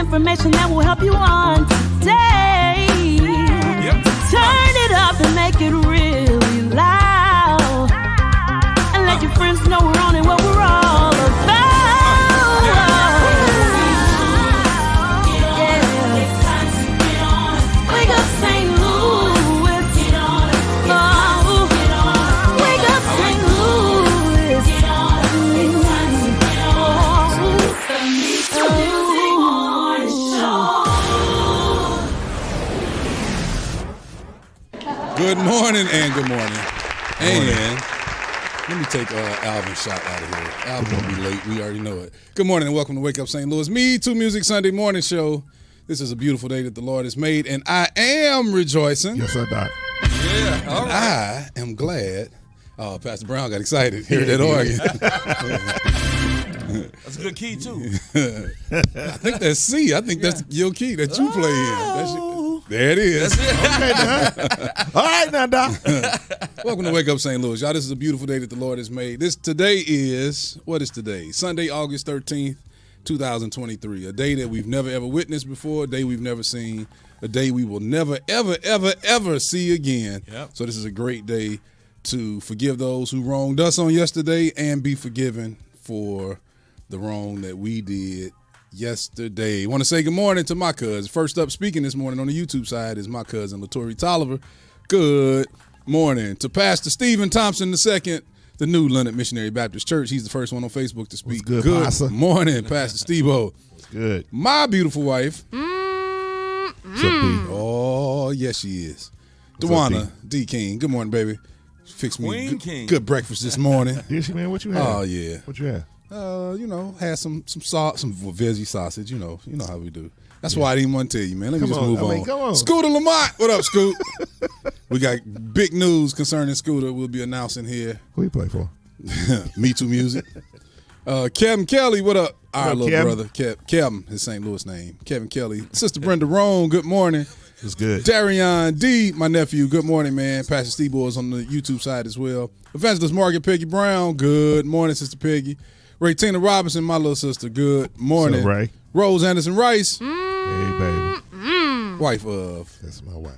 information that will help you on today. Yep. Turn it up and make it really loud. And let your friends know we're on it, what we're all about. Wake up St. Louis. Oh, wake up St. Louis. Good morning and good morning. And let me take Alvin's shot out of here. Alvin won't be late. We already know it. Good morning and welcome to Wake Up St. Louis. MeTooMusic Sunday morning show. This is a beautiful day that the Lord has made, and I am rejoicing. Yes, sir, Doc. Yeah, all right. I am glad. Oh, Pastor Brown got excited. Hear that organ. That's a good key, too. I think that's C. I think that's your key that you play in. There it is. Okay, Doc. All right, now, Doc. Welcome to Wake Up St. Louis. Y'all, this is a beautiful day that the Lord has made. Today is, what is today? Sunday, August 13th, 2023. A day that we've never, ever witnessed before, a day we've never seen, a day we will never, ever, ever, ever see again. Yep. So this is a great day to forgive those who wronged us on yesterday and be forgiven for the wrong that we did yesterday. I want to say good morning to my cousin. First up speaking this morning on the YouTube side is my cousin, LaTory Tolliver. Good morning. To Pastor Stephen Thompson II, the new Leonard Missionary Baptist Church. He's the first one on Facebook to speak. What's good, Pastor? Morning, Pastor Steve-O. Good. My beautiful wife. What's up, B? Oh, yes, she is. What's up, Dewana D. King. Good morning, baby. Fix me Queen good, King. good breakfast this morning. Did she, man? What you had? Oh, yeah. What you had? Had some veggie sausage. You know how we do. That's why I didn't want to tell you, man. Let me just move on. Come on. Scooter Lamont, what up, Scoot? We got big news concerning Scooter. We'll be announcing here. Who you play for? MeTooMusic. Kevin Kelly, what up? Our little Kevin? brother, Kevin, his St. Louis name. Kevin Kelly. Sister Brenda Roan, good morning. It's good. Darion D, my nephew, good morning, man. Pastor Steve is on the YouTube side as well. Evangelist Margaret Peggy Brown, good morning, Sister Peggy. Ray Tina Robinson, my little sister, good morning. What's up, Ray? Rose Anderson Rice, Hey, baby. wife of That's my wife.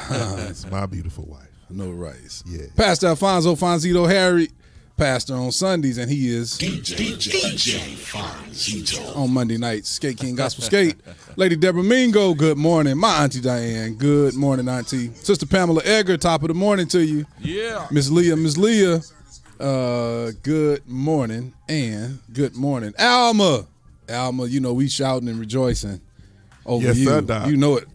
That's my beautiful wife. No Rice. Yeah. Pastor Alfonso Fonzito Harry, pastor on Sundays, and he is DJ Fonzito. on Monday nights, Skate King Gospel Skate. Lady Deborah Mingo, good morning. My Auntie Diane, good morning, Auntie. Sister Pamela Edgar, top of the morning to you. Yeah. Miss Leah, good morning, and good morning. Alma, you know we shouting and rejoicing over Yes, you. sir, Doc. You know it.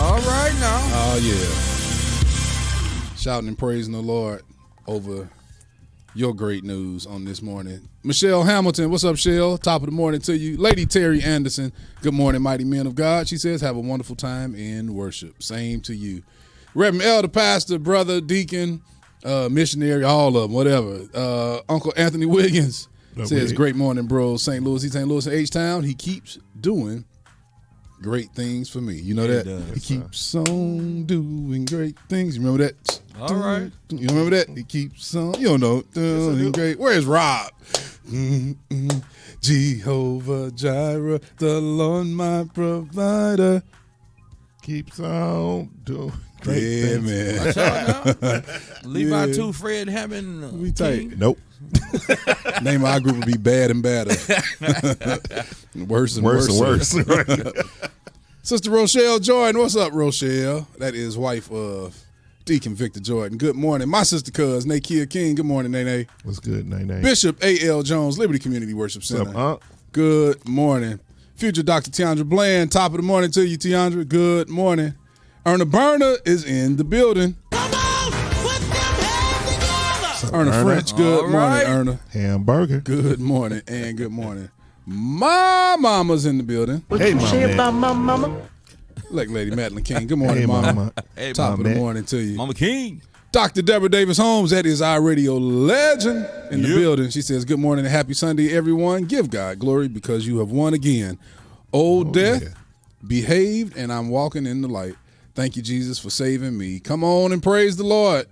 All right now. Oh, yeah. Shouting and praising the Lord over your great news on this morning. Michelle Hamilton, what's up, Shell? Top of the morning to you. Lady Terry Anderson, good morning, mighty men of God. She says, have a wonderful time in worship. Same to you. Reverend Elder Pastor, brother, deacon, missionary, all of them, whatever. Uncle Anthony Wiggins says, great morning, bro. St. Louis, in H-Town. He keeps doing great things for me. You know that? He keeps on doing great things. You remember that? All right. You remember that? He keeps on, you don't know, doing great. Where's Rob? Jehovah Jireh, the Lord my provider. Keeps on doing great Yeah, things. man. Watch out now. Levi Yeah. 2, Fred Hammond. We tight. Nope. Name of our group would be Bad and Badder. Worse and worse. Sister Rochelle Jordan, what's up, Rochelle? That is wife of Deacon Victor Jordan. Good morning. My sister cuz, Nakia King. Good morning, Nene. What's good, Nene? Bishop A.L. Jones, Liberty Community Worship What's Center. up, Unc? Good morning. Future Dr. Tiandra Bland, top of the morning to you, Tiandra. Good morning. Erna Berner is in the building. Come on, put them hands together. Erna French, good All morning, right. Erna. Hamburger. Good morning and good morning. My mama's in the building. Hey, my man. Like Lady Madeline King. Good morning, Hey, mama. mama. Hey, Top of the man. morning to you. Mama King. Dr. Deborah Davis Holmes, that is our radio legend in the building. She says, good morning and happy Sunday, everyone. Give God glory because you have won again. Old death yeah. behaved, and I'm walking in the light. Thank you, Jesus, for saving me. Come on and praise the Lord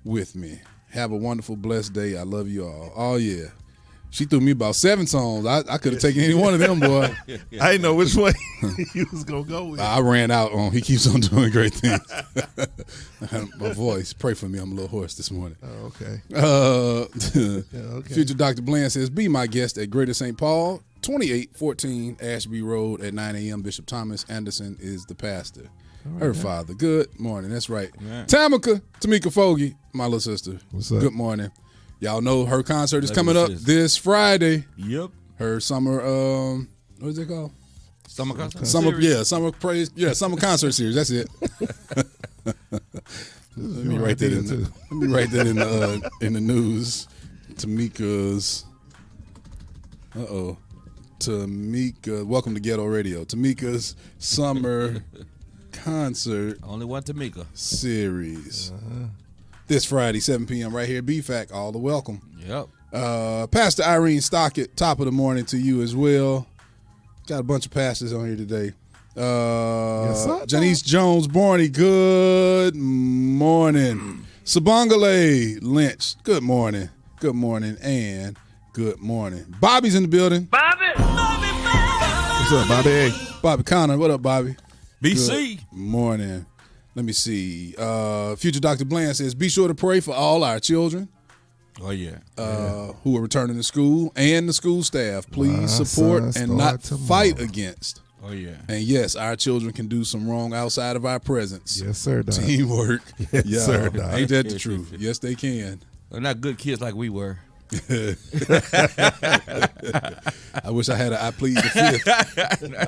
with me. Have a wonderful, blessed day. I love you all. Oh, yeah. She threw me about 7 songs. I could have taken any one of them, boy. I didn't know which way you was gonna go with. I ran out on He Keeps on Doing Great Things. My voice. Pray for me. I'm a little hoarse this morning. Oh, okay. Okay. Future Dr. Bland says, be my guest at Greater St. Paul, 2814 Ashby Road at 9 a.m. Bishop Thomas Anderson is the pastor. Her father. Good morning. That's right. Man. Tamika Fogie, my little sister. What's up? Good morning. Y'all know her concert is Love coming you, up sis. this Friday. Yep. Her summer, what is it called? Summer concert. Summer praise, summer concert series. That's it. Let me write that in the news. Tamika's. Tamika, welcome to Ghetto Radio. Tamika's summer concert Only one Tamika. series. This Friday, 7 p.m. right here at BFAC. All the welcome. Yep. Pastor Irene Stockett, top of the morning to you as well. Got a bunch of pastors on here today. sir. Janice Jones Borney, good morning. Sabongale Lynch, good morning. Good morning and good morning. Bobby's in the building. What's up, Bobby? Bobby Connor, what up, Bobby? BC. Good morning. Let me see. Future Dr. Bland says, be sure to pray for all our children Oh yeah. who are returning to school and the school staff. Please My support son and not start fight tomorrow. against. Oh yeah. And yes, our children can do some wrong outside of our presence. Yes, sir, Doc. Teamwork. Yes, sir, Doc. Ain't that the truth? Yes, they can. They're not good kids like we were. I wish I had I plead the fifth.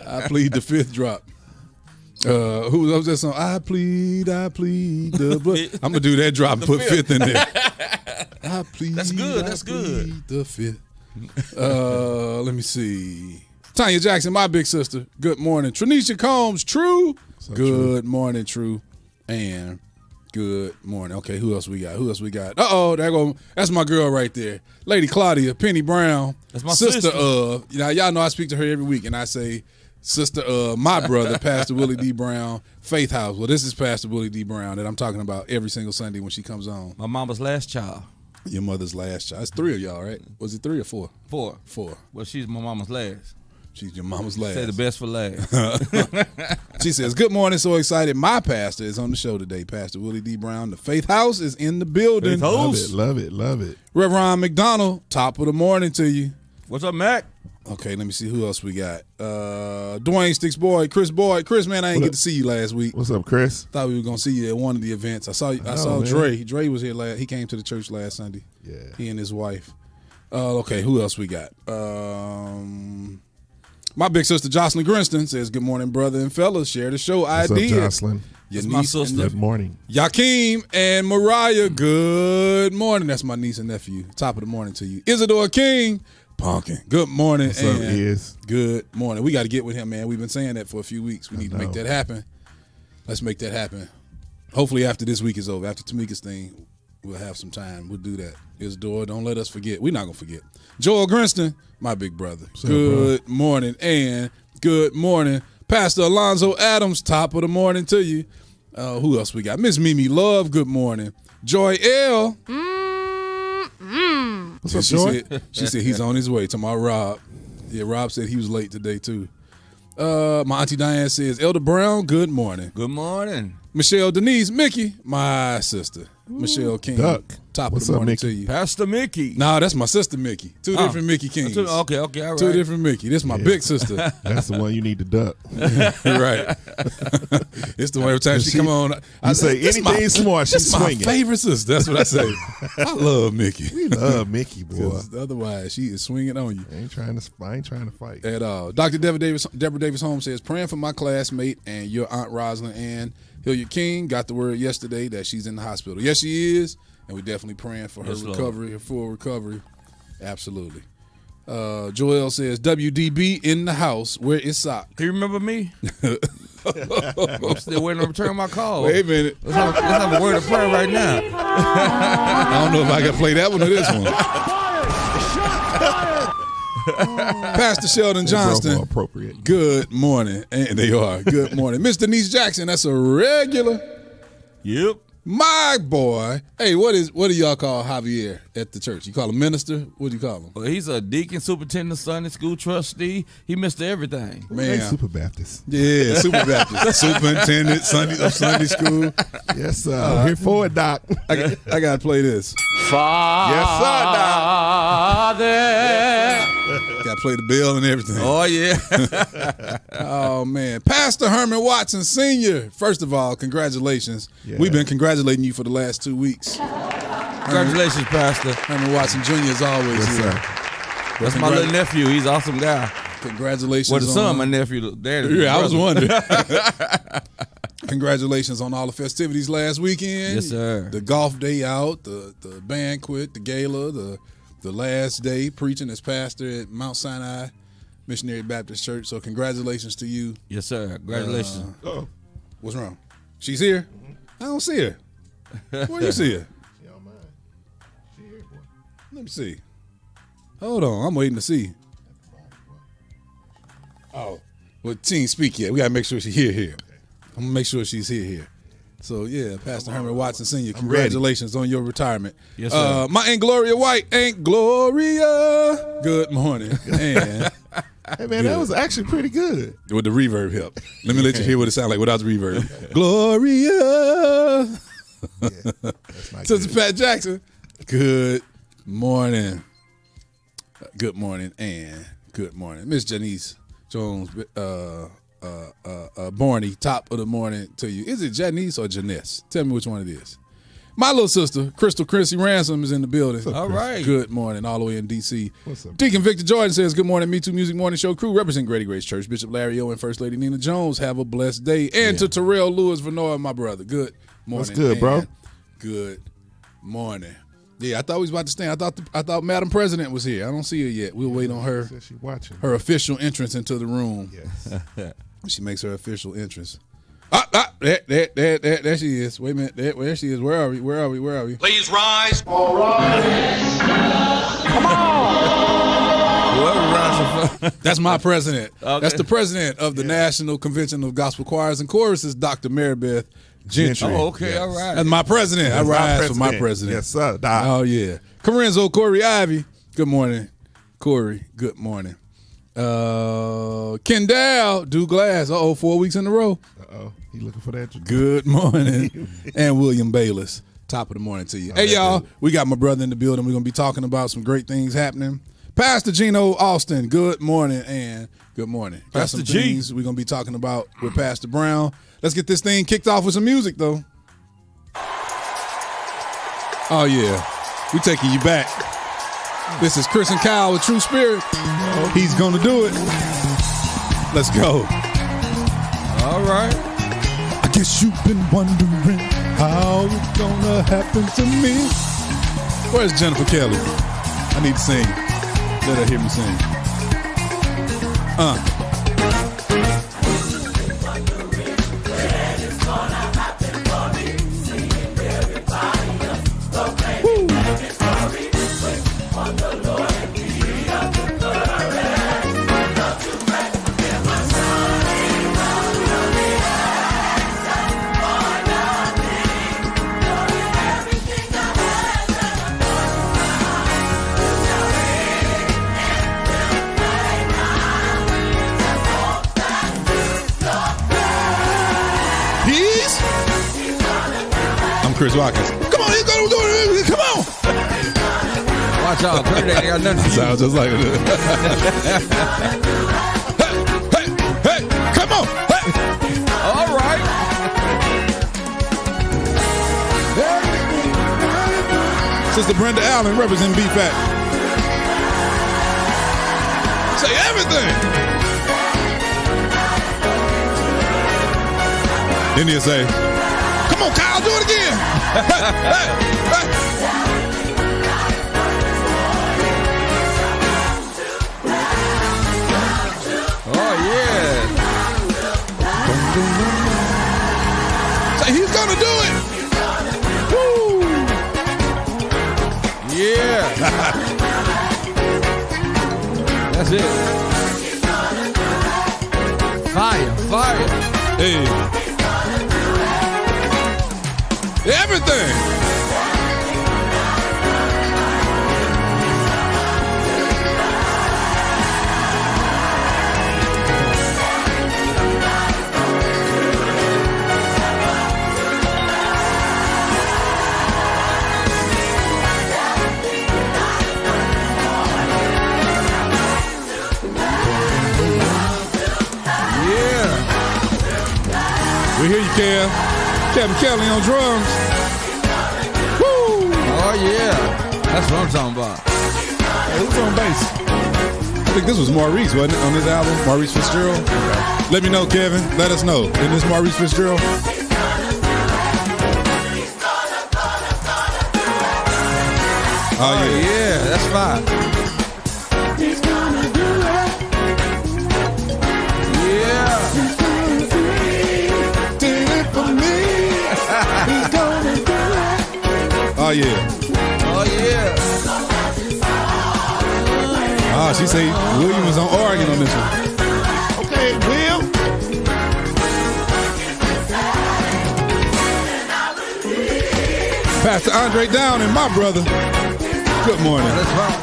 I plead the fifth drop. Who was that song? I plead the blood. I'm gonna do that drop and put fifth in there. I plead. That's good, I that's good. plead the fifth. Let me see. Tanya Jackson, my big sister. Good morning. Tranisha Combs, True. up, Good morning, True. And good morning. Okay, who else we got? That's my girl right there. Lady Claudia, Penny Brown. That's my sister sister. of, y'all know I speak to her every week and I say, sister of my brother, Pastor Willie D. Brown, Faith House. Well, this is Pastor Willie D. Brown that I'm talking about every single Sunday when she comes on. My mama's last child. Your mother's last child. It's 3 of y'all, right? Was it 3 or 4? 4. 4. Well, she's my mama's last. She's your mama's last. Say the best for last. She says, good morning, so excited. My pastor is on the show today, Pastor Willie D. Brown. The Faith House is in the building. Love it. Reverend McDonald, top of the morning to you. What's up, Mac? Okay, let me see who else we got. Dwayne Sticks Boyd, Chris Boyd. Chris, man, I didn't What get up? to see you last week. What's up, Chris? Thought we were gonna see you at one of the events. I saw man. Dre. Dre was here last. He came to the church last Sunday. Yeah. He and his wife. Okay, who else we got? My big sister Jocelyn Grinston says, "Good morning, brother and fellas. Share the show. What's up, Jocelyn? Your That's my niece and sister. Good morning. Yakeem and Mariah, good morning. That's my niece and nephew. Top of the morning to you. Isadora King, Pumpkin, good morning. What's up, and Iz? good morning. We got to get with him, man. We've been saying that for a few weeks. We need to make know. that happen. Let's make that happen. Hopefully after this week is over, after Tamika's thing, we'll have some time. We'll do that. Isadora, don't let us forget. We're not going to forget. Joel Grinston, my big brother. up, Good morning. And good morning. Pastor Alonzo Adams, top of the morning to you. Who else we got? Miss Mimi Love, good morning. Joy L. What's up, She Joy? said he's on his way. To my Rob. Yeah, Rob said he was late today too. My auntie Diane says, Elder Brown, good morning. Good morning. Michelle Denise Mickey, my sister. Michelle King, Duck. top What's of the up, morning Mickey? to you. Pastor Mickey. Nah, that's my sister Mickey. Two different Mickey Kings. Okay, all right. Two different Mickey. This is my big sister. That's the one you need to duck. Right. It's the one every time she come on. You say "This anything my- smart, This she's my swinging." favorite sister. That's what I say. I love Mickey. We love Mickey, boy. 'Cause otherwise, she is swinging on you. I ain't trying to fight. At all. Dr. Deborah Davis Holmes says, praying for my classmate and your Aunt Rosalind Ann Hilliard King. Got the word yesterday that she's in the hospital. Yes, she is. And we're definitely praying for her Yes, Lord. recovery, her full recovery. Absolutely. Joel says, WDB in the house. Where is Sock? Do you remember me? I'm still waiting to return my call. Wait a minute. Let's have a word of prayer right now. I don't know if I can play that one or this one. Pastor Sheldon Both are Johnston. appropriate. Good morning. And they are. Good morning. Miss Denise Jackson, that's a regular. Yep. My boy. Hey, what do y'all call Javier at the church? You call him minister? What do you call him? Well, he's a deacon, superintendent, Sunday school trustee. He Mr. Everything. Man. Super Baptist. Yeah, Super Baptist. Superintendent Sunday school. Yes, sir. I'm here for it, Doc. I got to play this. Father. Yes, sir, Doc. Got to play the bell and everything. Oh, yeah. Oh, man. Pastor Herman Watson Sr., first of all, congratulations. Yeah. We've been congratulating you for the last 2 weeks. Congratulations, Pastor. Herman Watson Jr. is always Yes, here. sir. That's my little nephew. He's an awesome guy. Congratulations. Well, the son, on, my nephew. Daddy, Yeah, I was brother. wondering. Congratulations on all the festivities last weekend. Yes, sir. The golf day out, the banquet, the gala, the last day preaching as pastor at Mount Sinai Missionary Baptist Church. So congratulations to you. Yes, sir. Congratulations. What's wrong? She's here? I don't see her. Where do you see her? She don't mind. She here, boy. Let me see. Hold on. I'm waiting to see. Oh. Well, she ain't speak yet. We got to make sure she's here. I'm going to make sure she's here. So, yeah, Pastor Herman Watson Sr., congratulations on your retirement. Yes, sir. My Aunt Gloria White. Aunt Gloria. Good morning. And Hey, man, that was actually pretty good. with the reverb help. Let me let you hear what it sounds like without the reverb. Gloria. That's not Sister good. Pat Jackson. Good morning. Good morning and good morning. Miss Janice Jones, Borny, top of the morning to you. Is it Janice or Janice? Tell me which one it is. My little sister, Crystal Chrissy Ransom, is in the building. All right. Good morning, all the way in D.C. What's up? Deacon Victor Jordan says, good morning, MeTooMusic Morning Show crew. Represent Grady Grace Church. Bishop Larry O and First Lady Nina Jones. Have a blessed day. And to Terrell Lewis Vanoa, my brother. Good morning. What's good, bro? and Good morning. Yeah, I thought we was about to stand. I thought Madam President was here. I don't see her yet. We'll wait on her Said she watching. her official entrance into the room. Yes. She makes her official entrance. There she is. Wait a minute. There she is. Where are we? Please rise. Whoever rides the That's my president. Okay. That's the president of the National Convention of Gospel Choirs and Choruses, Dr. Marybeth Gentry. Oh, okay, all right. That's my president. I That's my rise for my president. Yes, sir. Doc. Oh, yeah. Corinzo Corey Ivy. Good morning. Corey, good morning. Kendall Douglas. 4 weeks in a row. Uh-oh. He looking for that. Good morning. And William Bayless. Top of the morning to you. Hey, y'all. We got my brother in the building. We're going to be talking about some great things happening. Pastor Gino Austin. Good morning and good morning. Got Pastor some G. things we're going to be talking about with Pastor Brown. Let's get this thing kicked off with some music, though. Oh, yeah. We taking you back. This is Chris and Kyle with True Spirit. He's going to do it. Let's go. All right. I guess you've been wondering how it's gonna happen to me. Where's Jennifer Kelly? I need to sing. Let her hear me sing. Chris Watkins. Come on, he's gonna do it. Come on. Watch out. Kurt ain't got nothing to do. Sounds just like it. hey, come on. Hey. All right. Sister Brenda Allen representing BFAC. Say everything. Then he'll say, come on, Kyle, do it again. hey. Oh, yeah. Say, he's going to do it. Woo. Yeah. That's it. Fire. Hey. everything. We hear you, Kev. Kevin Kelly on drums. Woo! Oh, yeah. That's what I'm talking about. Who's on bass? I think this was Maurice, wasn't it, on this album? Maurice Fitzgerald? Let me know, Kevin. Let us know. Isn't this Maurice Fitzgerald? Oh, Yeah, that's fine. Yeah. Oh, yeah. Oh, yeah. Oh, she say William was on Oregon on this one. Okay, Will. Pastor Andre Down and my brother. Good morning. That's right.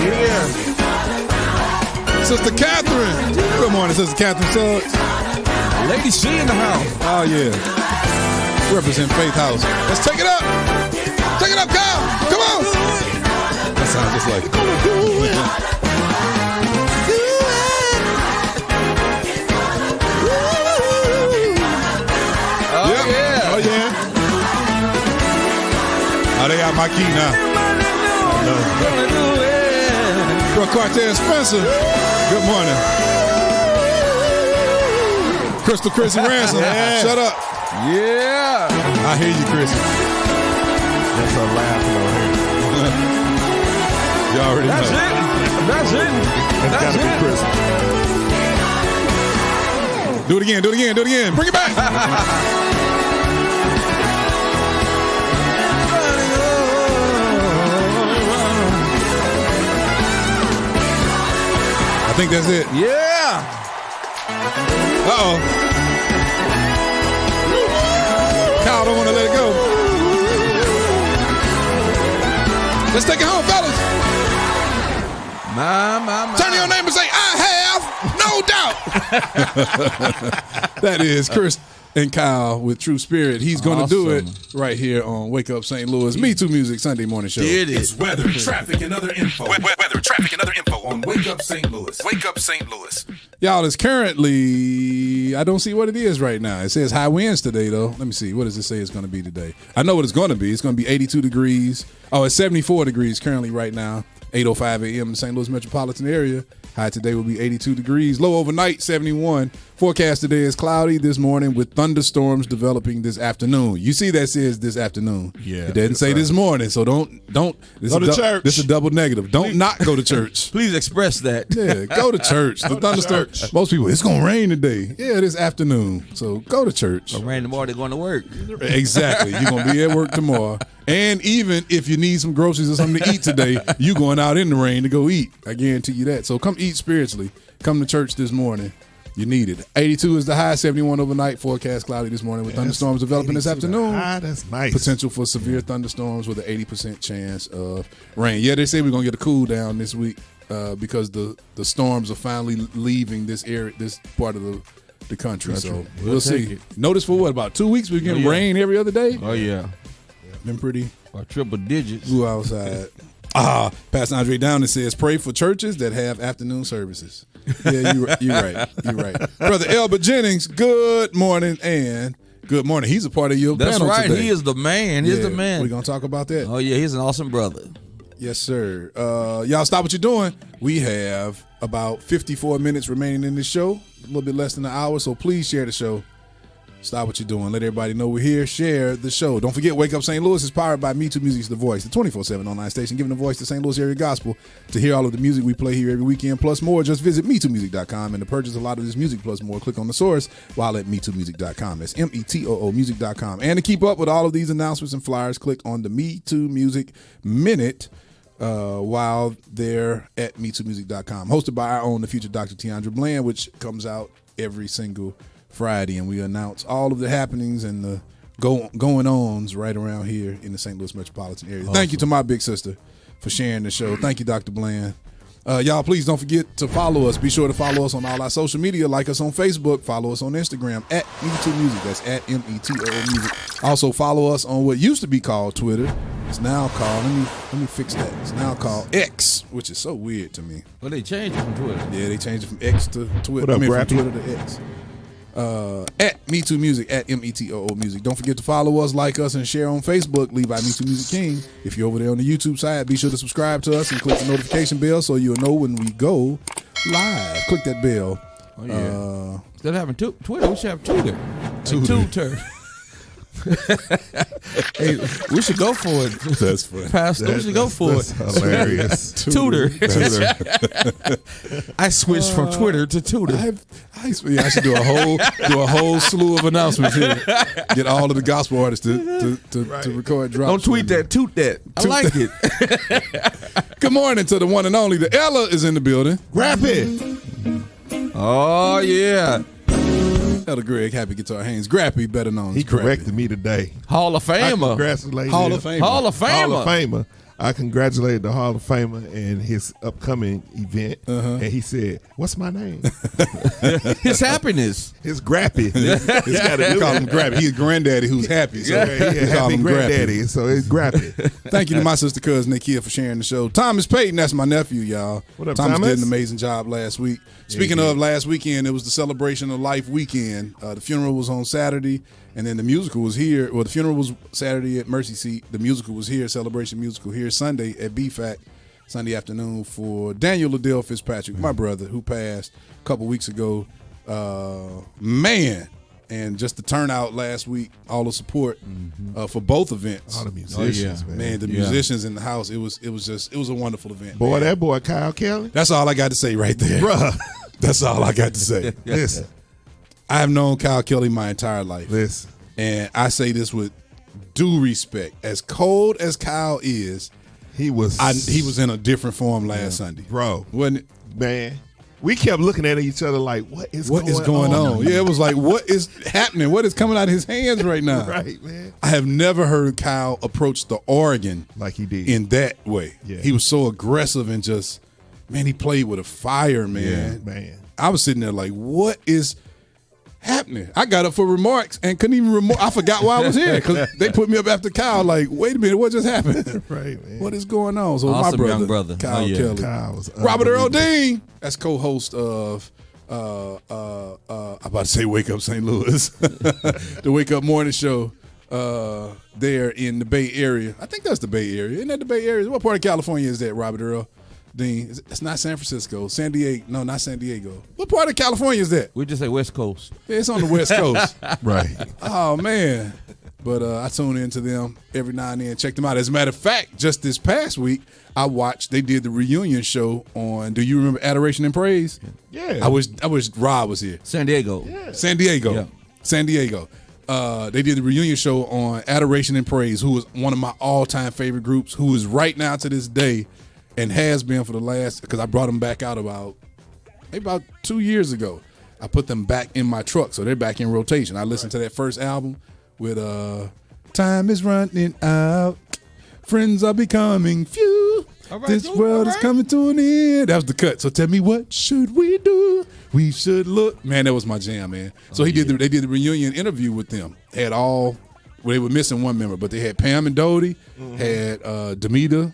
Yeah. Sister Catherine. Good morning, Sister Catherine Suggs. Lady C in the house. Oh, yeah. Represent Faith House. Let's take it up. Take it up, Kyle. Come on. That sounds just like Oh, Yep. yeah. Oh, yeah. Oh, they got my key now. Gonna do it. Bro, Quartet Spencer. Good morning. Crystal Chrissy Ransom. Shut up. Yeah. I hear you, Chrissy. That's her laughing on here. You already That's know. it. That's it. That's That's gotta be it. Christmas. Do it again, do it again, do it again. Bring it back. I think that's it. Yeah. Uh-oh. Kyle don't want to let it go. Let's take it home, fellas. My. Turn to your neighbor and say, I have no doubt. That is Chris and Kyle with True Spirit. He's going to do it right here on Wake Up St. Louis. MeTooMusic Sunday morning show. Did it. It's weather, traffic, and other info. Weather, traffic, and other info on Wake Up St. Louis. Wake Up St. Louis. Y'all, it's currently, I don't see what it is right now. It says high winds today, though. Let me see. What does it say it's going to be today? I know what it's going to be. It's going to be 82 degrees. Oh, it's 74 degrees currently right now. 8:05 a.m. in the St. Louis metropolitan area. High today will be 82 degrees. Low overnight, 71. Forecast today is cloudy this morning with thunderstorms developing this afternoon. You see that says this afternoon. Yeah, It doesn't say this morning, so don't. This Go is to church. This is a double negative. Don't not go to church. Please express that. Yeah, go to church. The thunderstorm. Most people, it's gonna rain today. Yeah, this afternoon. So go to church. Rain tomorrow, they're going to work. Exactly. You're gonna be at work tomorrow. And even if you need some groceries or something to eat today, you going out in the rain to go eat. I guarantee you that. So come eat spiritually. Come to church this morning. You need it. 82 is the high, 71 overnight. Forecast cloudy this morning with thunderstorms developing this afternoon. That's nice. Potential for severe thunderstorms with an 80% chance of rain. Yeah, they say we're gonna get a cool down this week because the storms are finally leaving this area, this part of the country. So we'll see. Notice for what, about 2 weeks we're getting rain every other day. Oh, yeah. Been pretty Or triple digits. blue outside. Pastor Andre Down says, pray for churches that have afternoon services. Yeah, you're right. You're right. Brother Elbert Jennings, good morning and good morning. He's a part of your That's panel right. today. He is the man. He's the We're man. going to talk about that. Oh, yeah. He's an awesome brother. Yes, sir. Y'all stop what you're doing. We have about 54 minutes remaining in this show, a little bit less than an hour, so please share the show. Stop what you're doing. Let everybody know we're here. Share the show. Don't forget, Wake Up St. Louis is powered by MeTooMusic's The Voice, the 24/7 online station, giving the voice to St. Louis area gospel. To hear all of the music we play here every weekend, plus more, just visit MeTooMusic.com. And to purchase a lot of this music plus more, click on the source while at MeTooMusic.com. That's METOO Music.com. And to keep up with all of these announcements and flyers, click on the MeTooMusic Minute while they're at MeTooMusic.com. Hosted by our own, the future Dr. Tiandra Bland, which comes out every single Friday, and we announce all of the happenings and the going-ons right around here in the St. Louis metropolitan area. Awesome. Thank you to my big sister for sharing the show. Thank you, Dr. Bland. Y'all, please don't forget to follow us. Be sure to follow us on all our social media. Like us on Facebook. Follow us on Instagram at MeTooMusic. That's at MeTooMusic. Also, follow us on what used to be called Twitter. It's now called, let me fix that. It's now called X, which is so weird to me. Well, they changed it from Twitter. Yeah, they changed it from X to Twitter. What up, from Rappy? Twitter to X. At MeTooMusic, at METOO Music. Don't forget to follow us, like us, and share on Facebook, Levi MeTooMusic King. If you're over there on the YouTube side, be sure to subscribe to us and click the notification bell so you'll know when we go live. Click that bell. Oh, yeah. Instead of having Twitter, we should have Tutor. Tutor. Hey, we should go for it. That's funny. Pastor, we should go for That's it. hilarious. Tutor. I switched from Twitter to Tutor. I should do a whole slew of announcements here. Get all of the gospel artists to record drops. Don't tweet that, toot that. I like it. Good morning to the one and only. The Ella is in the building. Rap it. Oh, yeah. Elder Greg, happy guitar hands. Grappy, better known as He Grappy. corrected me today. Hall of I Famer. congratulate Hall him. of Famer. Hall of Famer. Hall of Famer. I congratulated the Hall of Famer and his upcoming event, and he said, "What's my name?" His happiness. It's Grappy. It's got We to call him Grappy. He's granddaddy who's happy. So we call happy him granddaddy. Grappy. So it's Grappy. Thank you to my sister cousin Nikia for sharing the show. Thomas Payton, that's my nephew, y'all. What up, Thomas? Thomas? Did an amazing job last week. Speaking of last weekend, it was the Celebration of Life weekend. The funeral was on Saturday, and then the musical was here. Well, the funeral was Saturday at Mercy Seat. The musical was here, Celebration Musical here Sunday at BFAC, Sunday afternoon for Daniel Liddell Fitzpatrick, my brother, who passed a couple weeks ago. Man, and just the turnout last week, all the support for both events. All the musicians, Man, the musicians in the house, it was a wonderful event. Boy, man. that boy Kyle Kelly. That's all I got to say right there. Bruh. That's all I got to say. Listen. I have known Kyle Kelly my entire life. Listen. And I say this with due respect. As cold as Kyle is, He was in a different form last Sunday. Bro. Wasn't it? Man. We kept looking at each other like, what is going on? Yeah, it was like, what is happening? What is coming out of his hands right now? Right, man. I have never heard Kyle approach the organ Like he did. in that way. Yeah. He was so aggressive and just, man, he played with a fire, man. Yeah, man. I was sitting there like, what is happening? I got up for remarks and couldn't even remark. I forgot why I was here because they put me up after Kyle. Like, wait a minute, what just happened? Right, man. What is going on? So Awesome my young brother. Kyle Oh, yeah. Kelly, Kyle was Robert Earl unbelievable. Dean, that's co-host of I'm about to say Wake Up St. Louis, the Wake Up Morning Show there in the Bay Area. I think that's the Bay Area. Isn't that the Bay Area? What part of California is that, Robert Earl Dean? It's not San Francisco. San Diego. No, not San Diego. What part of California is that? We just say West Coast. Yeah, it's on the West Coast. Right. Oh, man. But I tune into them every now and then, check them out. As a matter of fact, just this past week, they did the reunion show on, do you remember Adoration and Praise? Yeah. I wish Rob was here. San Diego. San Diego. Yeah. San Diego. They did the reunion show on Adoration and Praise, who was one of my all-time favorite groups, who is right now to this day and has been for the last, because I brought them back out about 2 years ago. I put them back in my truck, so they're back in rotation. I listened to that first album with Time is Running Out, Friends Are Becoming Few, This World is Coming to an End. That was the cut. So tell me, what should we do? We should look. Man, that was my jam, man. So they did the reunion interview with them. They were missing one member, but they had Pam and Dodie, had Demita,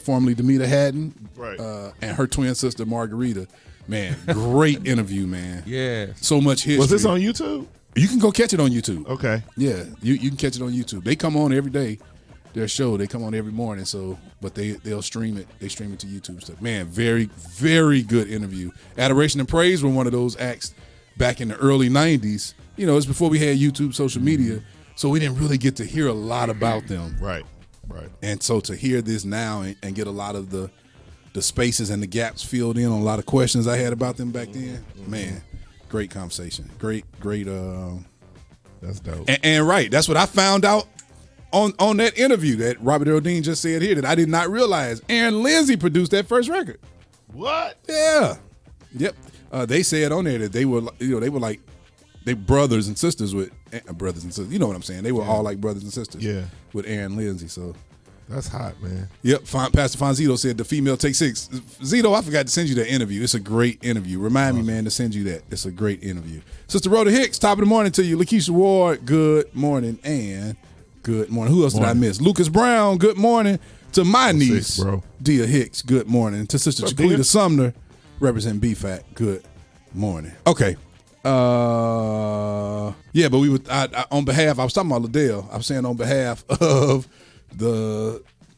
formerly Demita Haddon, Right. and her twin sister Margarita. Man, great interview, man. Yeah. So much history. Was this on YouTube? You can go catch it on YouTube. Okay. Yeah, you can catch it on YouTube. They come on every day. Their show, they come on every morning. So, but they'll stream it. They stream it to YouTube stuff. Man, very, very good interview. Adoration and Praise were one of those acts back in the early '90s. You know, it's before we had YouTube, social media, so we didn't really get to hear a lot about them. Right. Right. And so to hear this now and get a lot of the spaces and the gaps filled in on a lot of questions I had about them back then, man, great conversation. Great. That's dope. And right, that's what I found out on that interview that Robert Earl Dean just said here that I did not realize. Aaron Lindsay produced that first record. What? Yeah. Yep. They said on there that they were like they brothers and sisters with brothers and sisters. You know what I'm saying? They were all like brothers and sisters. Yeah. With Aaron Lindsay. So That's hot, man. Yep. Pastor Fonzito said the female take 6. Zito, I forgot to send you that interview. It's a great interview. Remind me, man, to send you that. It's a great interview. Sister Rhoda Hicks, top of the morning to you. Lakeisha Ward, good morning. And good morning. Who else did I miss? Lucas Brown, good morning. To my niece, Dia Hicks, good morning. To Sister Chiquita Sumner, represent BFAC, good morning. Okay. Yeah, but we would on behalf. I was talking about Liddell. I was saying on behalf of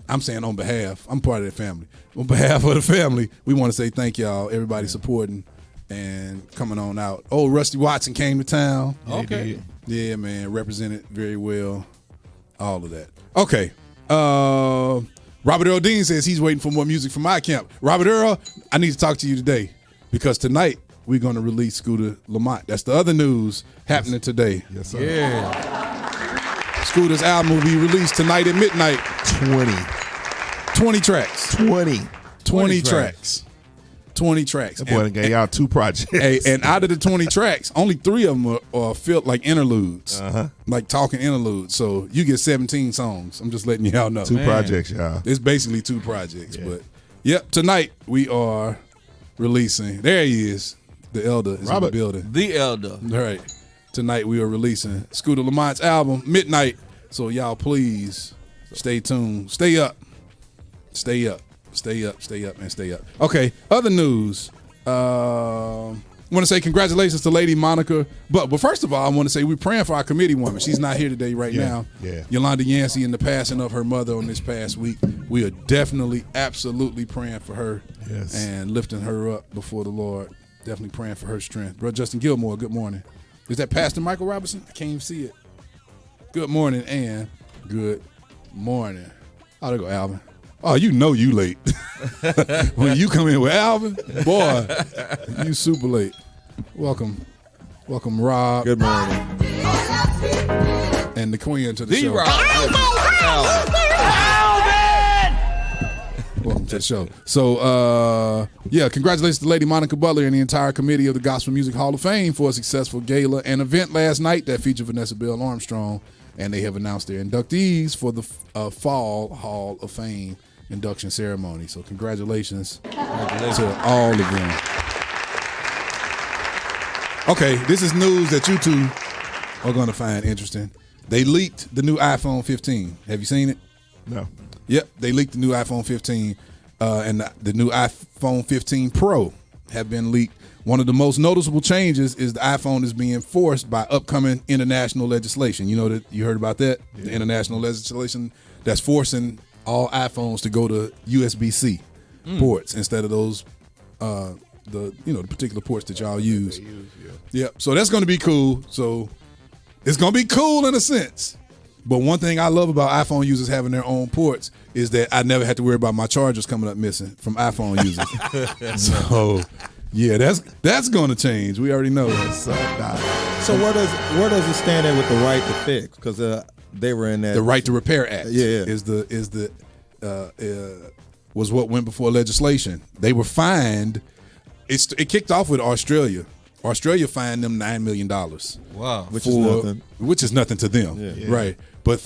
I'm saying on behalf. I'm part of that family. On behalf of the family, we want to say thank y'all, everybody supporting and coming on out. Oh, Rusty Watson came to town. Okay. Yeah, man, represented very well. All of that. Okay. Robert Earl Dean says he's waiting for more music from my camp. Robert Earl, I need to talk to you today because tonight we're going to release Scooter Lamont. That's the other news happening today. Yes, sir. Yeah. Scooter's album will be released tonight at midnight. 20 tracks. 20 tracks. 20 tracks. That boy gave y'all 2 projects. Hey, and out of the 20 tracks, only 3 of them are felt like interludes, like talking interludes. So you get 17 songs. I'm just letting y'all know. 2 projects, y'all. It's basically 2 projects. But, yep, tonight we are releasing. There he is. The Elder is in the building. The Elder. All right. Tonight we are releasing Scooter Lamont's album, Midnight. So y'all please stay tuned. Stay up. Stay up. Stay up, stay up, and stay up. Okay, other news. I want to say congratulations to Lady Monica. But first of all, I want to say we're praying for our committee woman. She's not here today right now. Yeah. Yolanda Yancey, in the passing of her mother on this past week. We are definitely, absolutely praying for her and lifting her up before the Lord. Definitely praying for her strength. Brother Justin Gilmore, good morning. Is that Pastor Michael Robinson? I can't even see it. Good morning and good morning. Oh, there go Alvin. Oh, you know you late. When you come in with Alvin, boy, you super late. Welcome, Rob. Good morning. And the Queen to the show. Rob. Welcome to the show. So, congratulations to Lady Monica Butler and the entire committee of the Gospel Music Hall of Fame for a successful gala and event last night that featured Vanessa Bell Armstrong, and they have announced their inductees for the Fall Hall of Fame induction ceremony. So congratulations to all of them. Okay, this is news that you two are going to find interesting. They leaked the new iPhone 15. Have you seen it? No. Yep, they leaked the new iPhone 15 and the new iPhone 15 Pro have been leaked. One of the most noticeable changes is the iPhone is being forced by upcoming international legislation. You know that you heard about that? Yeah. The international legislation that's forcing all iPhones to go to USB-C ports instead of those the particular ports that y'all use. Yep. So that's going to be cool. So it's going to be cool in a sense. But one thing I love about iPhone users having their own ports is that I never had to worry about my chargers coming up missing from iPhone users. So yeah, that's going to change. We already know that. So where does it stand at with the right to fix? Because they were in that. The Right to Repair Act was what went before legislation. They were fined. It kicked off with Australia. Australia fined them $9 million. Wow, which is nothing to them, right? But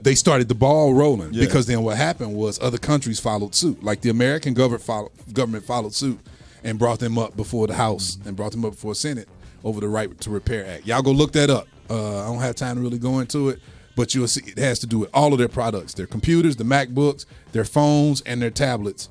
they started the ball rolling because then what happened was other countries followed suit. Like the American government followed suit and brought them up before the House and brought them up before Senate over the Right to Repair Act. Y'all go look that up. I don't have time to really go into it, but you'll see it has to do with all of their products, their computers, the MacBooks, their phones, and their tablets,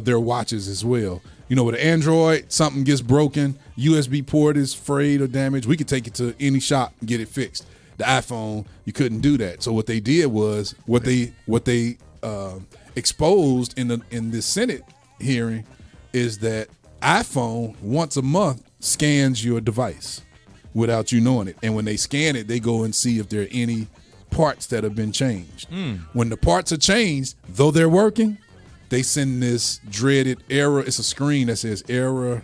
their watches as well. You know, with an Android, something gets broken, USB port is frayed or damaged, we could take it to any shop and get it fixed. The iPhone, you couldn't do that. So what they did was what they exposed in this Senate hearing is that iPhone once a month scans your device without you knowing it. And when they scan it, they go and see if there are any parts that have been changed. When the parts are changed, though they're working, they send this dreaded error. It's a screen that says error.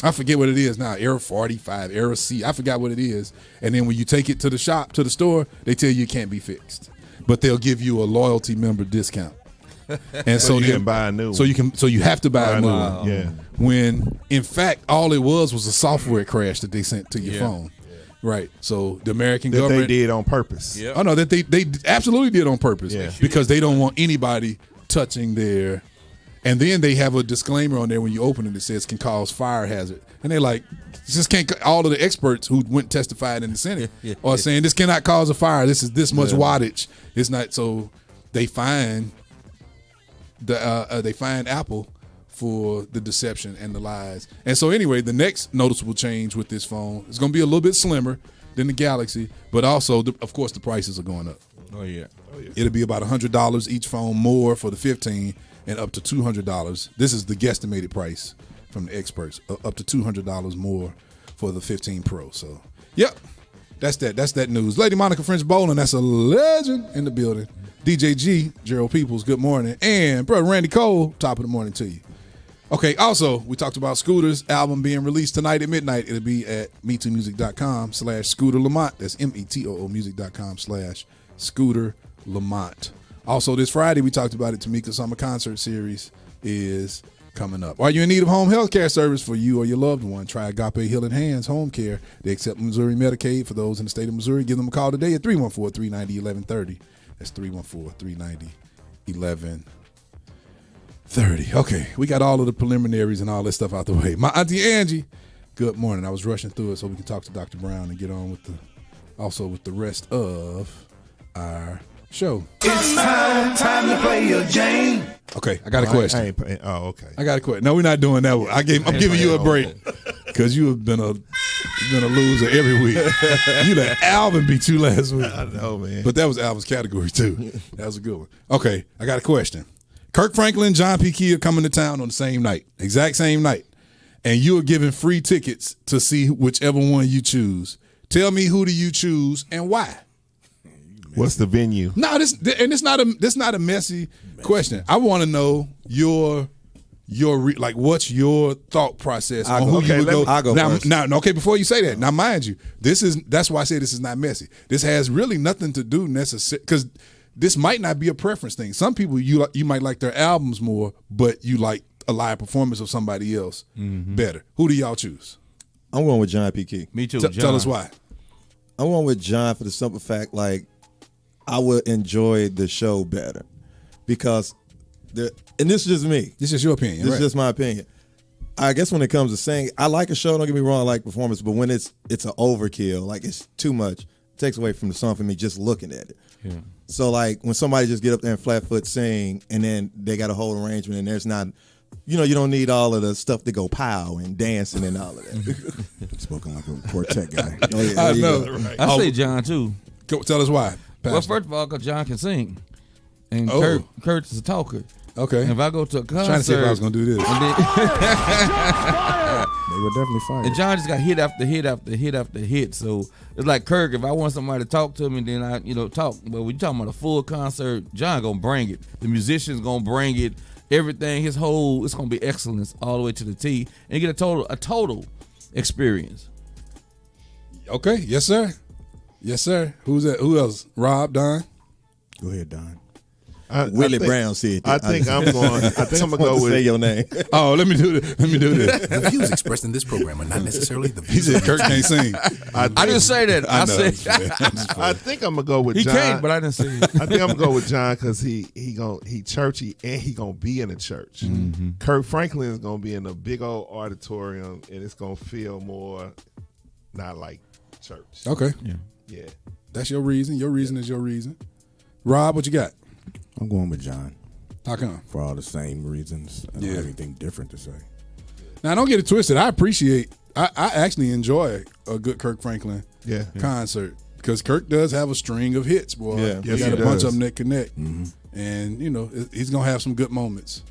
I forget what it is now. Error 45, error C. I forgot what it is. And then when you take it to the shop, to the store, they tell you it can't be fixed. But they'll give you a loyalty member discount. and so you then can buy a new one. So you have to buy a new one. Yeah. When in fact all it was a software crash that they sent to your phone. Right. So the American That government they did on purpose. Yep. Oh no, that they absolutely did on purpose. Yeah. Because they don't want anybody touching their. And then they have a disclaimer on there when you open it that says can cause fire hazard. And they're like, just can't. All of the experts who went testified in the Senate are saying this cannot cause a fire. This is this much wattage. It's not. So they find Apple for the deception and the lies. And so anyway, the next noticeable change with this phone is going to be a little bit slimmer than the Galaxy, but also, of course, the prices are going up. Oh yeah. It'll be about $100 each phone more for the 15 and up to $200. This is the guesstimated price from the experts, up to $200 more for the 15 Pro. So, yep, that's that news. Lady Monica French Bowling, that's a legend in the building. DJ G, Gerald Peoples, good morning. And Brother Randy Cole, top of the morning to you. Okay, also, we talked about Scooter's album being released tonight at midnight. It'll be at MeTooMusic.com/Scooter Lamont. That's METOO music.com/Scooter Lamont. Also, this Friday, we talked about it, Tamika Summer Concert Series is coming up. Are you in need of home health care service for you or your loved one? Try Agape Healing Hands Home Care. They accept Missouri Medicaid for those in the state of Missouri. Give them a call today at 314-390-1130. That's 314-390-1130. Okay, we got all of the preliminaries and all this stuff out the way. My Auntie Angie, good morning. I was rushing through it so we can talk to Dr. Brown and get on with the rest of our show. It's time to play your game. Okay, I got a question. Okay. I got a question. No, we're not doing that one. I'm giving you a break because you have been a loser every week. You let Alvin beat you last week. I know, man. But that was Alvin's category too. That was a good one. Okay, I got a question. Kirk Franklin, John P. Key are coming to town on the same night, exact same night, and you are given free tickets to see whichever one you choose. Tell me, who do you choose and why? What's the venue? No, this not a messy question. I want to know what's your thought process on who you would go. I'll go first. Now, okay, before you say that, now mind you, that's why I say this is not messy. This has really nothing to do necessarily because this might not be a preference thing. Some people you might like their albums more, but you like a live performance of somebody else better. Who do y'all choose? I'm going with John P. Key. Me too. Tell us why. I'm going with John for the simple fact, like, I would enjoy the show better because and this is just me. This is your opinion. This right? is just my opinion. I guess when it comes to singing, I like a show. Don't get me wrong, I like performance, but when it's an overkill, like it's too much, it takes away from the song for me just looking at it. Yeah. So like when somebody just get up there and flat foot sing, and then they got a whole arrangement, and there's not, you don't need all of the stuff to go pow and dancing and all of that. Spoken like a quartet guy. Oh, yeah, I know. right. I say John too. Tell us why. Well, Pastor. first of all, because John can sing, and Oh. Kurt is a talker. Okay. And if I go to a concert, Trying to see if I was going to do this. and then- They were definitely fired. And John just got hit after hit after hit after hit. So it's like Kirk, if I want somebody to talk to me, then I, talk. But when you talking about a full concert, John gonna bring it. The musician's gonna bring it. Everything, it's gonna be excellence all the way to the T, and you get a total experience. Okay. Yes, sir. Yes, sir. Who's that? Who else? Rob, Don? Go ahead, Don. Willie Brown said that. I think I'm going to go say with your name. Oh, let me do this. The views expressed in this program are not necessarily the He views said Kirk can't sing. I didn't say that. I know. said I think I'm going to go with he John. can't, but I didn't say it. I think I'm gonna go with John because he churchy and he gonna be in a church. Kirk Franklin is gonna be in a big old auditorium and it's gonna feel more not like church. Okay. Yeah. That's your reason. Your reason is your reason. Rob, what you got? I'm going with John How come? for all the same reasons. I don't have anything different to say. Now, don't get it twisted. I actually enjoy a good Kirk Franklin Yeah. concert because Kirk does have a string of hits, boy. Yeah. He Yes, got he a bunch does. of them that connect. And, he's going to have some good moments.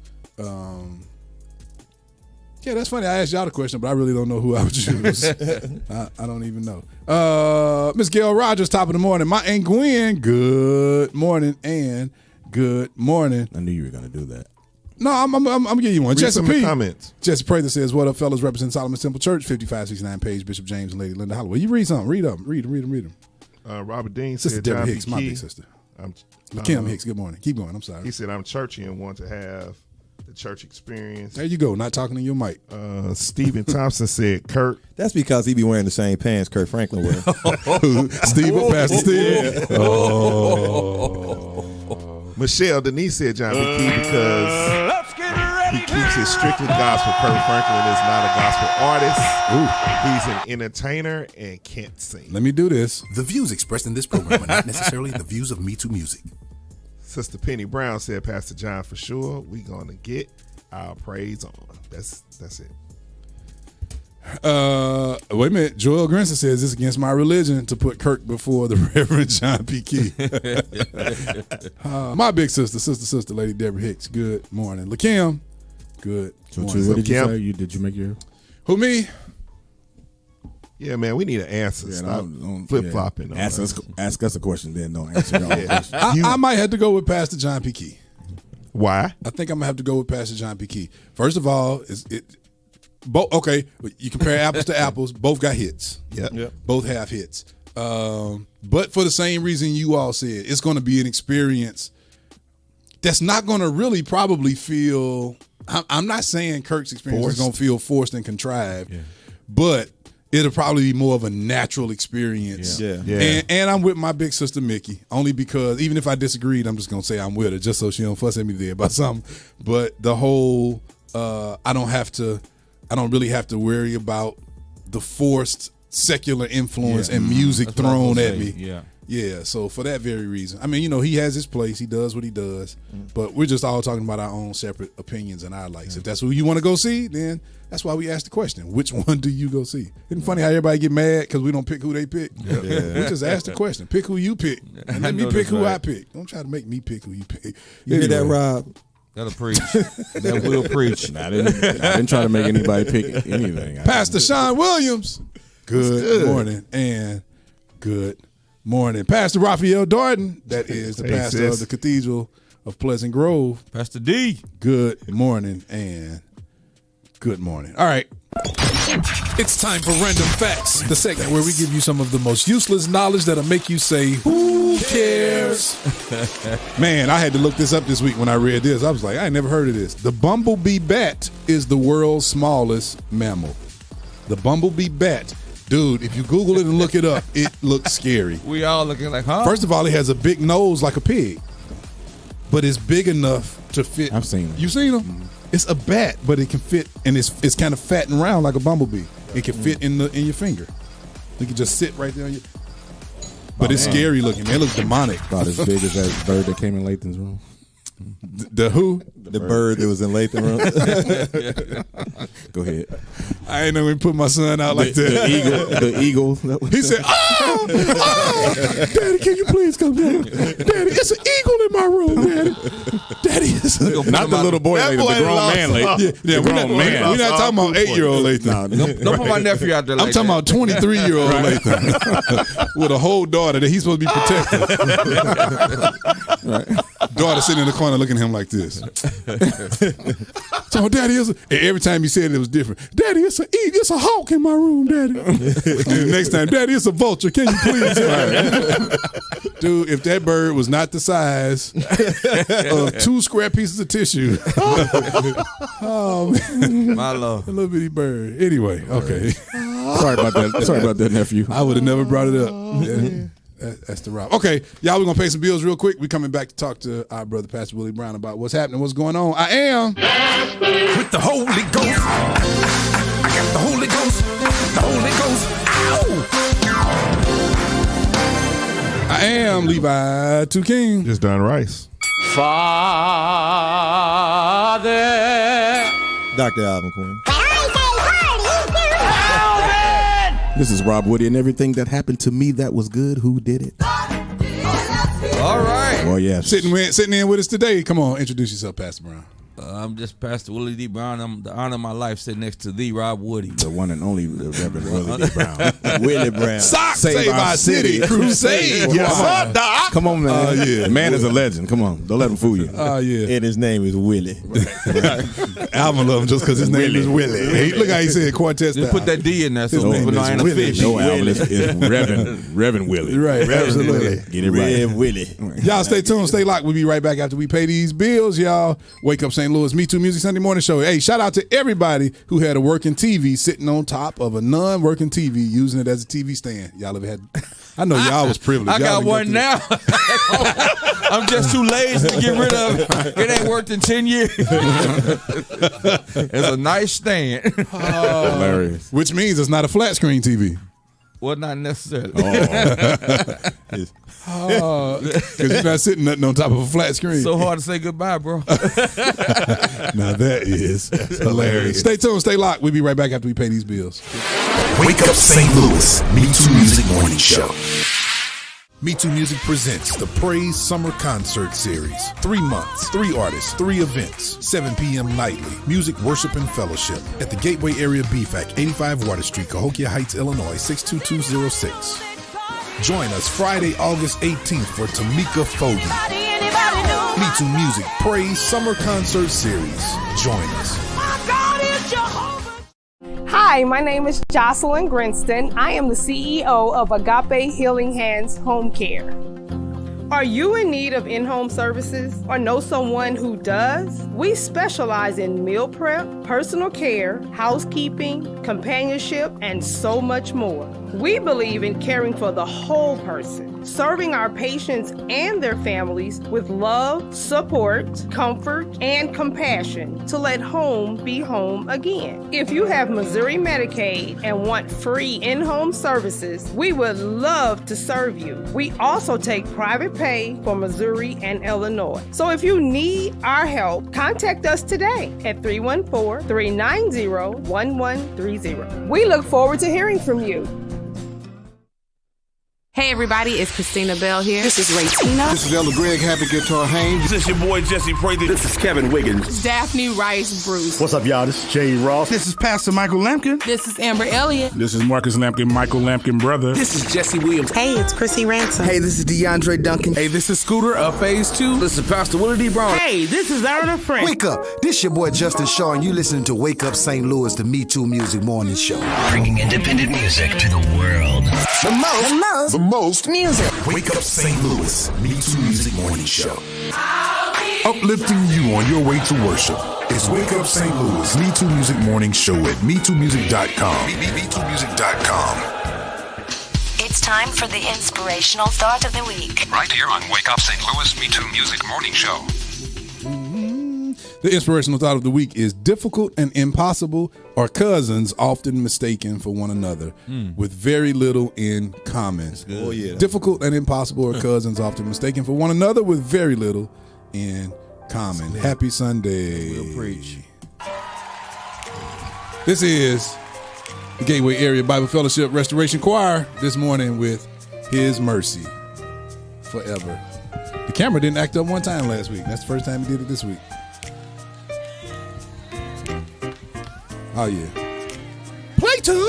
Yeah, that's funny. I asked y'all the question, but I really don't know who I would choose. I don't even know. Miss Gail Rogers, top of the morning. My Aunt Gwen, good morning and good morning. I knew you were going to do that. No, I'm gonna give you one. Read Jesse some of the P. comments. Jesse Prather says, "What up, fellas? Represent Solomon Temple Church, 5569 Page, Bishop James and Lady Linda Holloway. You read something. Read them. Read them. Robert Dean Sister said Deborah John P. Hicks, my Key. big sister. Kim Hicks, good morning. Keep going. I'm sorry. He said, I'm churchy and want to have the church experience. There you go. Not talking to your mic. Stephen Thompson said, Kurt. That's because he be wearing the same pants Kurt Franklin wear. Steve or Pastor Steve? Michelle Denise said John B. Key because he keeps it strictly gospel. Kurt Franklin is not a gospel artist. He's an entertainer and can't sing. Let me do this. The views expressed in this program are not necessarily the views of MeTooMusic. Sister Penny Brown said, Pastor John, for sure, we going to get our praise on. That's it. Wait a minute. Joel Grinson says it's against my religion to put Kirk before the Reverend John P. Key. My big sister, Lady Deborah Hicks. Good morning. LaKim. Good morning. What did you say? Did you make your? Who, me? Yeah, man, we need an answer. Stop flip-flopping. Yeah. Ask us a question, then don't answer your own question. I might have to go with Pastor John P. Key. Why? I think I'm going to have to go with Pastor John P. Key. First of all, okay, you compare apples to apples. Both got hits. Yep. Both have hits. But for the same reason you all said, it's going to be an experience that's not going to really probably feel. I'm not saying Kirk's experience is going to feel forced and contrived, but it'll probably be more of a natural experience. Yeah. And I'm with my big sister Mickey, only because even if I disagreed, I'm just going to say I'm with her just so she don't fuss at me there about something. But the whole, I don't really have to worry about the forced secular influence and music thrown at me. Yeah, so for that very reason. I mean, he has his place. He does what he does. But we're just all talking about our own separate opinions and our likes. If that's who you want to go see, then that's why we asked the question. Which one do you go see? Isn't it funny how everybody get mad because we don't pick who they pick? Yeah. We just asked the question. Pick who you pick. And let me pick who I pick. Don't try to make me pick who you pick. You hear that, Rob? That'll preach. That will preach. I didn't try to make anybody pick anything. Pastor Sean Williams. Good morning and good morning. Pastor Raphael Darden. That is the pastor of the Cathedral of Pleasant Grove. Pastor D. Good morning and good morning. All right. It's time for Random Facts, the segment where we give you some of the most useless knowledge that'll make you say, who cares? Man, I had to look this up this week when I read this. I was like, I ain't never heard of this. The bumblebee bat is the world's smallest mammal. The bumblebee bat. Dude, if you Google it and look it up, it looks scary. We all looking like, huh? First of all, it has a big nose like a pig, but it's big enough to fit. I've seen them. You seen them? Mm-hmm. It's a bat, but it can fit, and it's kind of fat and round like a bumblebee. It can fit in your finger. It can just sit right there on your. But it's scary looking, man. It looks demonic. About as big as that bird that came in Lathan's room. The who? The bird that was in Lathan room. Go ahead. I ain't never put my son out like that. The eagle. He said, oh, Daddy, can you please come down? Daddy, it's an eagle in my room, Daddy, it's not the little boy Lathan, the grown man Lathan. Yeah, we're not talking about 8-year-old Lathan. Don't put my nephew out there like that. I'm talking about 23-year-old Lathan with a whole daughter that he's supposed to be protecting. Right. Daughter sitting in the corner looking at him like this. So, Daddy, and every time he said it was different. Daddy, it's a hawk in my room, Daddy. And the next time, Daddy, it's a vulture. Can you please? Dude, if that bird was not the size of 2 square pieces of tissue. Oh, man. My love. A little bitty bird. Anyway, okay. Sorry about that, nephew. I would have never brought it up. Yeah. That's the route. Okay, y'all, we're going to pay some bills real quick. We're coming back to talk to our brother, Pastor Willie Brown, about what's happening, what's going on. I am With the Holy Ghost. I got the Holy Ghost. The Holy Ghost. Ow! I am Levi 2 King. Just Don Rice. Father. Dr. Alvin Quinn. This is Rob Woody, and everything that happened to me that was good, who did it? All right. Oh, yes. Sitting in with us today. Come on, introduce yourself, Pastor Brown. I'm just Pastor Willie D. Brown. I'm the honor of my life sitting next to the Rob Woody. The one and only the Reverend Willie D. Brown. Willie Brown. Save our city. Crusade. Yes, sir. Doc. Come on, man. Yeah. Man is a legend. Come on. Don't let him fool you. Oh, yeah. And his name is Willie. Alvin love him just because his name is Willie. Hey, look how he said quartet Just style. put that D in there so His name people know is I ain't a Willie. fish. No, Alvin, it's Reverend Willie. Right, absolutely. Get it right. Red Willie. Y'all stay tuned, stay locked. We'll be right back after we pay these bills, y'all. Wake Up St. Louis, MeTooMusic Sunday Morning Show. Hey, shout out to everybody who had a working TV sitting on top of a non-working TV, using it as a TV stand. Y'all ever had? I know y'all was privileged. I Y'all got one now. I'm just too lazy to get rid of it. It ain't worked in 10 years. It's a nice stand. Hilarious. Which means it's not a flat screen TV. Well, not necessarily. Because you're not sitting nothing on top of a flat screen. So hard to say goodbye, bro. Now that is hilarious. Stay tuned, stay locked. We'll be right back after we pay these bills. Wake Up St. Louis, MeTooMusic Morning Show. MeTooMusic presents the Praise Summer Concert Series. 3 months, 3 artists, 3 events, 7 p.m. nightly. Music, worship, and fellowship at the Gateway Area BFAC, 85 Water Street, Cahokia Heights, Illinois, 62206. Join us Friday, August 18th for Tamika Fogarty. MeTooMusic Praise Summer Concert Series. Join us. Hi, my name is Jocelyn Grinston. I am the CEO of Agape Healing Hands Home Care. Are you in need of in-home services or know someone who does? We specialize in meal prep, personal care, housekeeping, companionship, and so much more. We believe in caring for the whole person, serving our patients and their families with love, support, comfort, and compassion to let home be home again. If you have Missouri Medicaid and want free in-home services, we would love to serve you. We also take private pay for Missouri and Illinois. So if you need our help, contact us today at 314-390-1130. We look forward to hearing from you. Hey everybody, it's Christina Bell here. This is Raytina. This is Elder Greg Happy Guitar Haynes. This is your boy Jesse Prather. This is Kevin Wiggins. Daphne Rice Bruce. What's up, y'all? This is Jay Ross. This is Pastor Michael Lampkin. This is Amber Elliott. This is Marcus Lampkin, Michael Lampkin brother. This is Jesse Williams. Hey, it's Chrissy Ransom. Hey, this is DeAndre Duncan. Hey, this is Scooter of Phase 2. This is Pastor Willie D. Brown. Hey, this is Aaron Frank. Wake up. This your boy Justin Shaw, and you listening to Wake Up St. Louis, the MeTooMusic Morning Show. Bringing independent music to the world. The most music. Wake Up St. Louis, MeTooMusic Morning Show. Uplifting you on your way to worship. It's Wake Up St. Louis, MeTooMusic Morning Show at MeTooMusic.com. MeTooMusic.com. It's time for the inspirational thought of the week. Right here on Wake Up St. Louis MeTooMusic Morning Show. The inspirational thought of the week is difficult and impossible are cousins often mistaken for one another with very little in common. Oh, yeah. Difficult and impossible are cousins often mistaken for one another with very little in common. Happy Sunday. We'll preach. This is the Gateway Area Bible Fellowship Restoration Choir this morning with His Mercy Forever. The camera didn't act up one time last week. That's the first time he did it this week. Oh, yeah. Play two.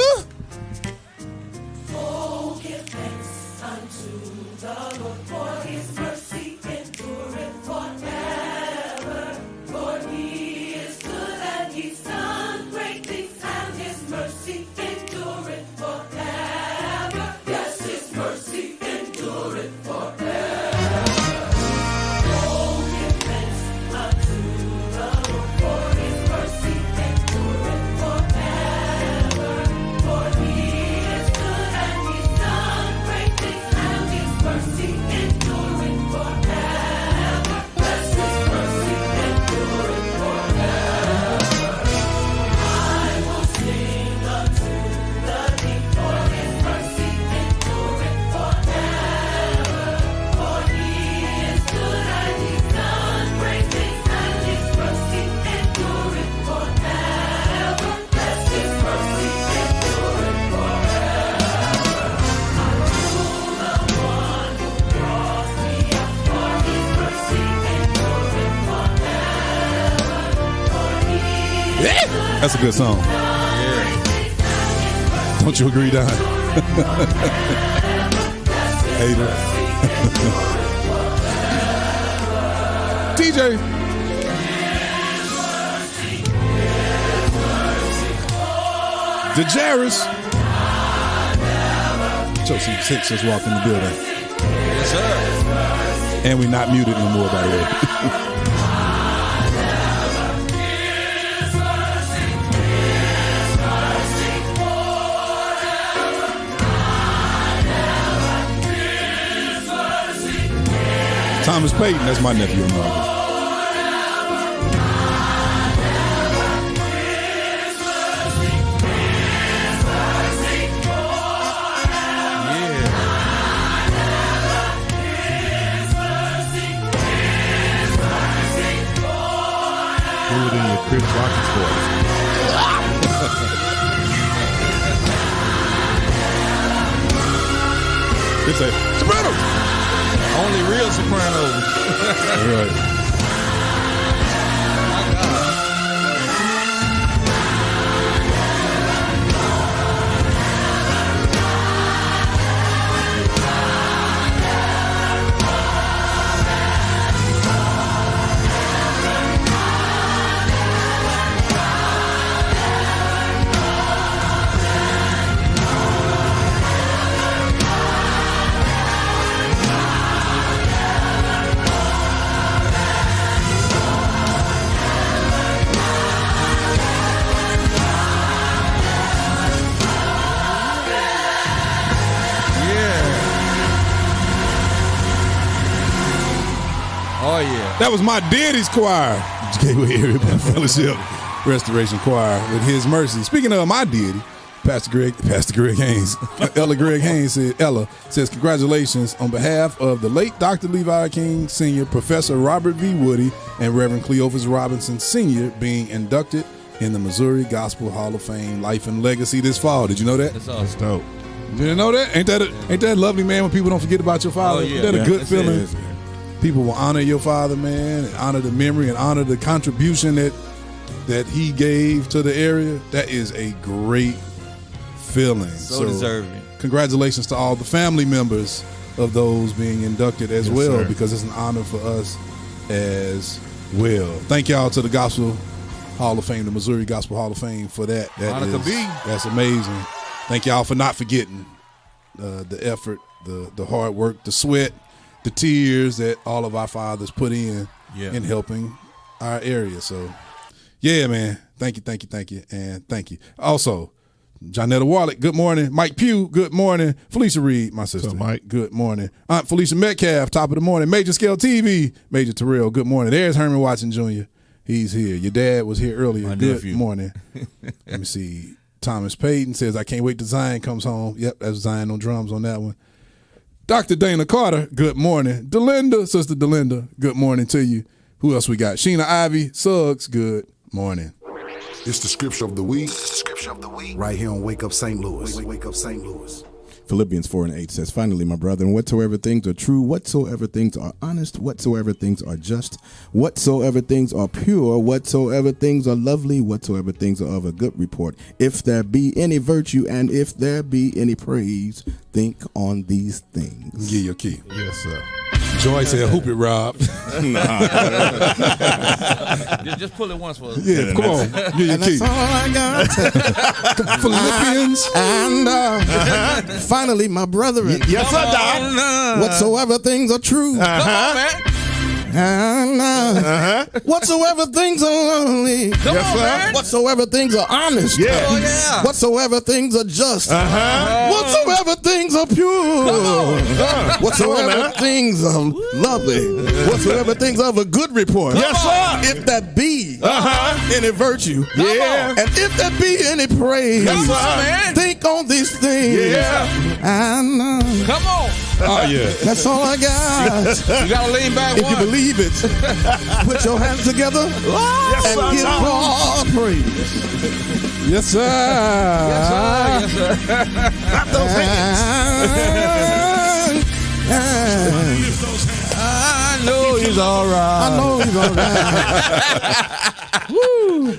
Oh, give thanks unto the Lord for His mercy endureth forever. For He is good and He's done great things, and His mercy endureth forever. Yes, His mercy endureth forever. Oh, give thanks unto the Lord for His mercy endureth forever. For That's a good song. Don't you agree, Don? Hater. TJ. DeJaris. Chelsea 6 just walked in the building. Yes, sir. And we're not muted no more, by the way. Thomas Payton, that's my nephew in August. Do it in your Chris Rockets voice. It's a soprano. Only real soprano. Right. Oh, yeah. That was my daddy's choir. Gateway Area Fellowship Restoration Choir with His Mercy. Speaking of my deity, Pastor Greg Haynes, Ella Greg Haynes says, congratulations on behalf of the late Dr. Levi King Sr., Professor Robert V. Woody, and Reverend Cleophas Robinson Sr. being inducted in the Missouri Gospel Hall of Fame Life and Legacy this fall. Did you know that? That's awesome. That's dope. You didn't know that? Ain't that lovely, man, when people don't forget about your father? Oh, yeah. Ain't that a good That's feeling? it. People will honor your father, man, and honor the memory and honor the contribution that he gave to the area. That is a great feeling. So deserving. Congratulations to all the family members of those being inducted as well, sir. because it's an honor for us as well. Thank y'all to the Gospel Hall of Fame, the Missouri Gospel Hall of Fame, for that. That's amazing. Thank y'all for not forgetting the effort, the hard work, the sweat, the tears that all of our fathers put in helping our area. So, yeah, man. Thank you, and thank you. Also, Jonetta Warlick, good morning. Mike Pugh, good morning. Felicia Reed, my sister. What's up, Mike? Good morning. Aunt Felicia Metcalf, top of the morning. Major Scale TV, Major Terrell, good morning. There's Herman Watson Jr. He's here. Your dad was here earlier. My good nephew. morning. Let me see. Thomas Payton says, I can't wait till Zion comes home. Yep, that's Zion on drums on that one. Dr. Dana Carter, good morning. Delinda, Sister Delinda, good morning to you. Who else we got? Sheena Ivy, Suggs, good morning. It's the scripture of the week. Right here on Wake Up St. Louis. Wake Up St. Louis. Philippians 4:8 says, finally, my brethren, whatsoever things are true, whatsoever things are honest, whatsoever things are just, whatsoever things are pure, whatsoever things are lovely, whatsoever things are of a good report, if there be any virtue and if there be any praise, think on these things. Give your key. Yes, sir. Joy said, hoop it, Rob. Just pull it once for us. Yeah, come on. Give your key. That's all I got. Philippians. And finally, my brethren. Yes, sir, Doc. Whatsoever things are true. Come on, man. And whatsoever things are lovely. Come on, man. Whatsoever things are honest. Yeah. Oh, yeah. Whatsoever things are just. Whatsoever things are pure. Whatsoever things are lovely. Whatsoever things are of a good report. Yes, sir. If that be any virtue. Yeah. And if there be any praise. Yes, sir, man. Think on these things. Yeah. And Come on. Oh, yeah. that's all I got. You gotta lean back If one. you believe it, put your hands together and give God praise. Yes, sir. Yes, sir. Clap those hands. know he's all right. I know he's all right. Woo.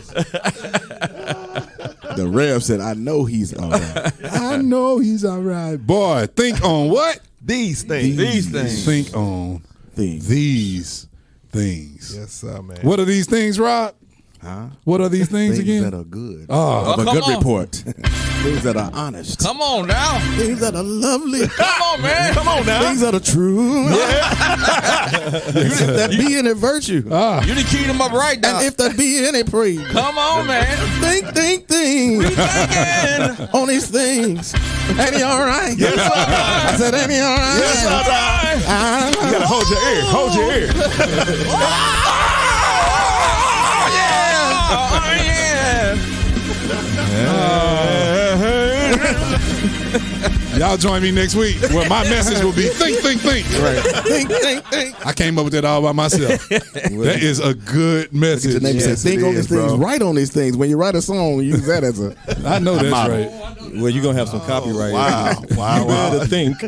The Rev said, I know he's all right. I know he's all right. Boy, think on what? These things. These things. Think on these things. Yes, sir, man. What are these things, Rob? Huh? What are these things Things again? that are good. Oh, Of a come good on. report. Things that are honest. Come on now. Things that are lovely. Come on, man. Come on now. Things that are true. If that be any virtue. You done keyed him up right now. And if that be any praise. Come on, man. Think on these things. Ain't he all right? Yes, sir. I said, ain't he all right? Yes, sir. You gotta hold your ear. Hold your ear. Y'all join me next week where my message will be think. Right. Think. I came up with that all by myself. That is a good message. The name says, think on these things, bro. write on these things. When you write a song, use that as a. I know that's model. right. Well, you're gonna have some copyright. Wow. You better think.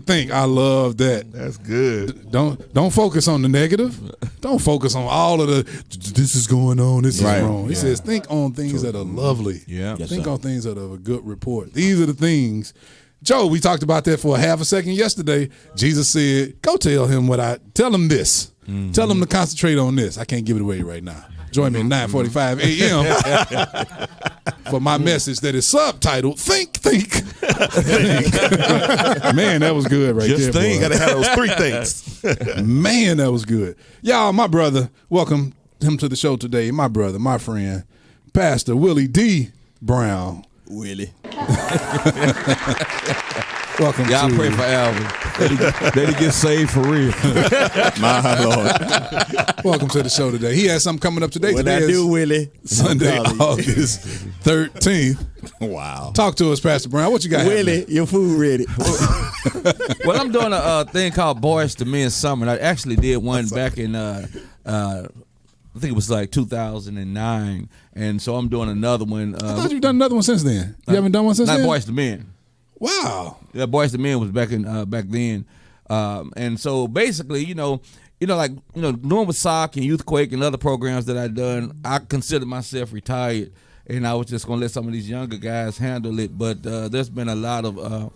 Think. I love that. That's good. Don't focus on the negative. Don't focus on all of the this is going on, this Right. is wrong. He Yeah. says think on things that are lovely. Yeah. Yes, Think sir. on things that are a good report. These are the things. Joe, we talked about that for a half a second yesterday. Jesus said, go tell him tell him this. Tell him to concentrate on this. I can't give it away right now. Join me at 9:45 a.m. for my message that is subtitled Think. Man, that was good right Just there. think. boy. Gotta have those three things. Man, that was good. Y'all, my brother, welcome him to the show today. My brother, my friend, Pastor Willie D. Brown. Willie. Welcome Y'all to pray for Alvin. That he get saved for real. My Lord. Welcome to the show today. He has something coming up today. What Today I is do, Willie? Sunday, I'm calling you. August 13th. Wow. Talk to us, Pastor Brown. What you got? Willie, your food ready. Well, I'm doing a thing called Boys to Men Summer. I actually did one back in I think it was like 2009, and so I'm doing another one. I thought you've done another one since then. You haven't done one since not then? Boys to Men. Wow. Yeah, Boys to Men was back then, and so basically, doing with SOC and Youthquake and other programs that I've done, I consider myself retired, and I was just gonna let some of these younger guys handle it. But there's been a lot of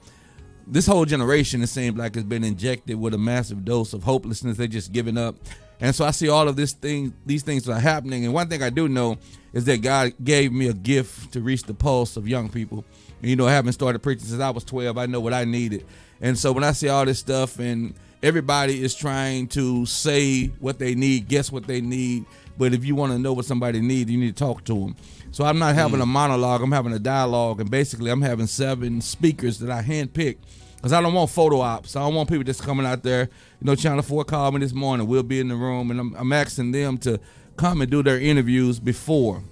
this whole generation, it seems like, has been injected with a massive dose of hopelessness. They're just giving up. And so I see all of these things are happening. And one thing I do know is that God gave me a gift to reach the pulse of young people. And, I haven't started preaching since I was 12. I know what I needed. And so when I see all this stuff and everybody is trying to say what they need, guess what they need. But if you want to know what somebody needs, you need to talk to them. So I'm not having a monologue. I'm having a dialogue. And basically I'm having 7 speakers that I handpicked. Because I don't want photo ops. I don't want people just coming out there. Channel 4 called me this morning. We'll be in the room. And I'm asking them to come and do their interviews before.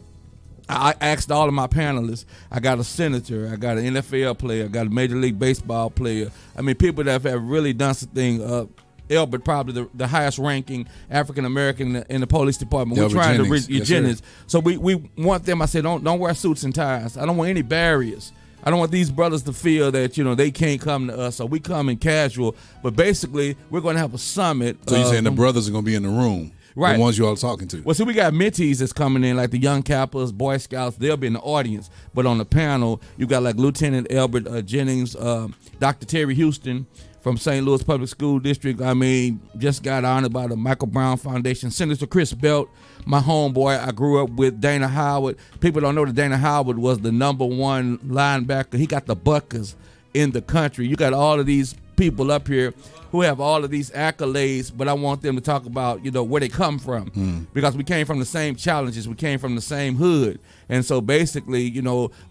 I asked all of my panelists. I got a senator. I got an NFL player. I got a Major League Baseball player. I mean, people that have really done something. Elbert, probably the highest ranking African American in the police department. We're trying to reach Jennings. So we want them. I said, don't wear suits and ties. I don't want any barriers. I don't want these brothers to feel that, they can't come to us, so we come in casual. But basically, we're going to have a summit. So you're saying the brothers are going to be in the room, right? The ones you all talking to. Well, see, we got mentees that's coming in, like the Young Kappas, Boy Scouts. They'll be in the audience. But on the panel, you got like Lieutenant Elbert Jennings, Dr. Terry Houston from St. Louis Public School District. I mean, just got honored by the Michael Brown Foundation. Senator Chris Belt, my homeboy. I grew up with Dana Howard. People don't know that Dana Howard was the #1 linebacker. He got the buckers in the country. You got all of these people up here who have all of these accolades, but I want them to talk about, where they come from. Because we came from the same challenges. We came from the same hood. And so basically,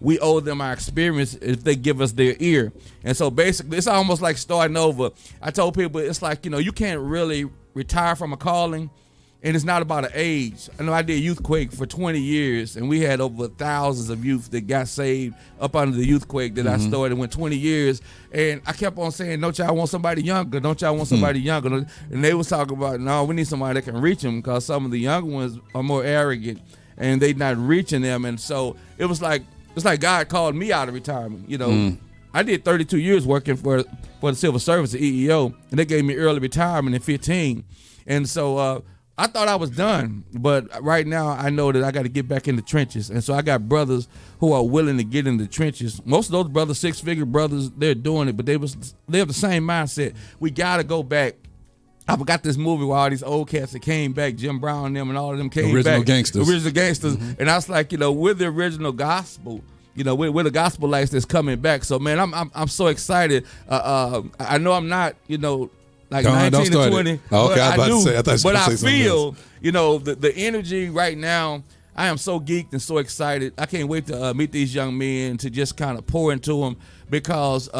we owe them our experience if they give us their ear. And so basically, it's almost like starting over. I told people, it's like, you can't really retire from a calling. And it's not about an age. I know I did Youthquake for 20 years, and we had over thousands of youth that got saved up under the Youthquake that I started. Went 20 years, and I kept on saying, don't y'all want somebody younger? Don't y'all want somebody younger? And they was talking about, no, we need somebody that can reach them, because some of the younger ones are more arrogant, and they not reaching them. And so it was like, it's like God called me out of retirement, I did 32 years working for the civil service at EEO, and they gave me early retirement in 15. And so I thought I was done, but right now I know that I got to get back in the trenches. And so I got brothers who are willing to get in the trenches. Most of those brothers, 6-figure brothers, they're doing it, but they have the same mindset. We got to go back. I forgot this movie where all these old cats that came back, Jim Brown and them and all of them came Original back. Gangsters. Original gangsters. And I was like, we're the original gospel. We're the gospel lights that's coming back. So, man, I'm so excited. I know I'm not, like 19 to 20. Oh, okay, I was about to say. But I feel, the energy right now. I am so geeked and so excited. I can't wait to meet these young men, to just kind of pour into them, because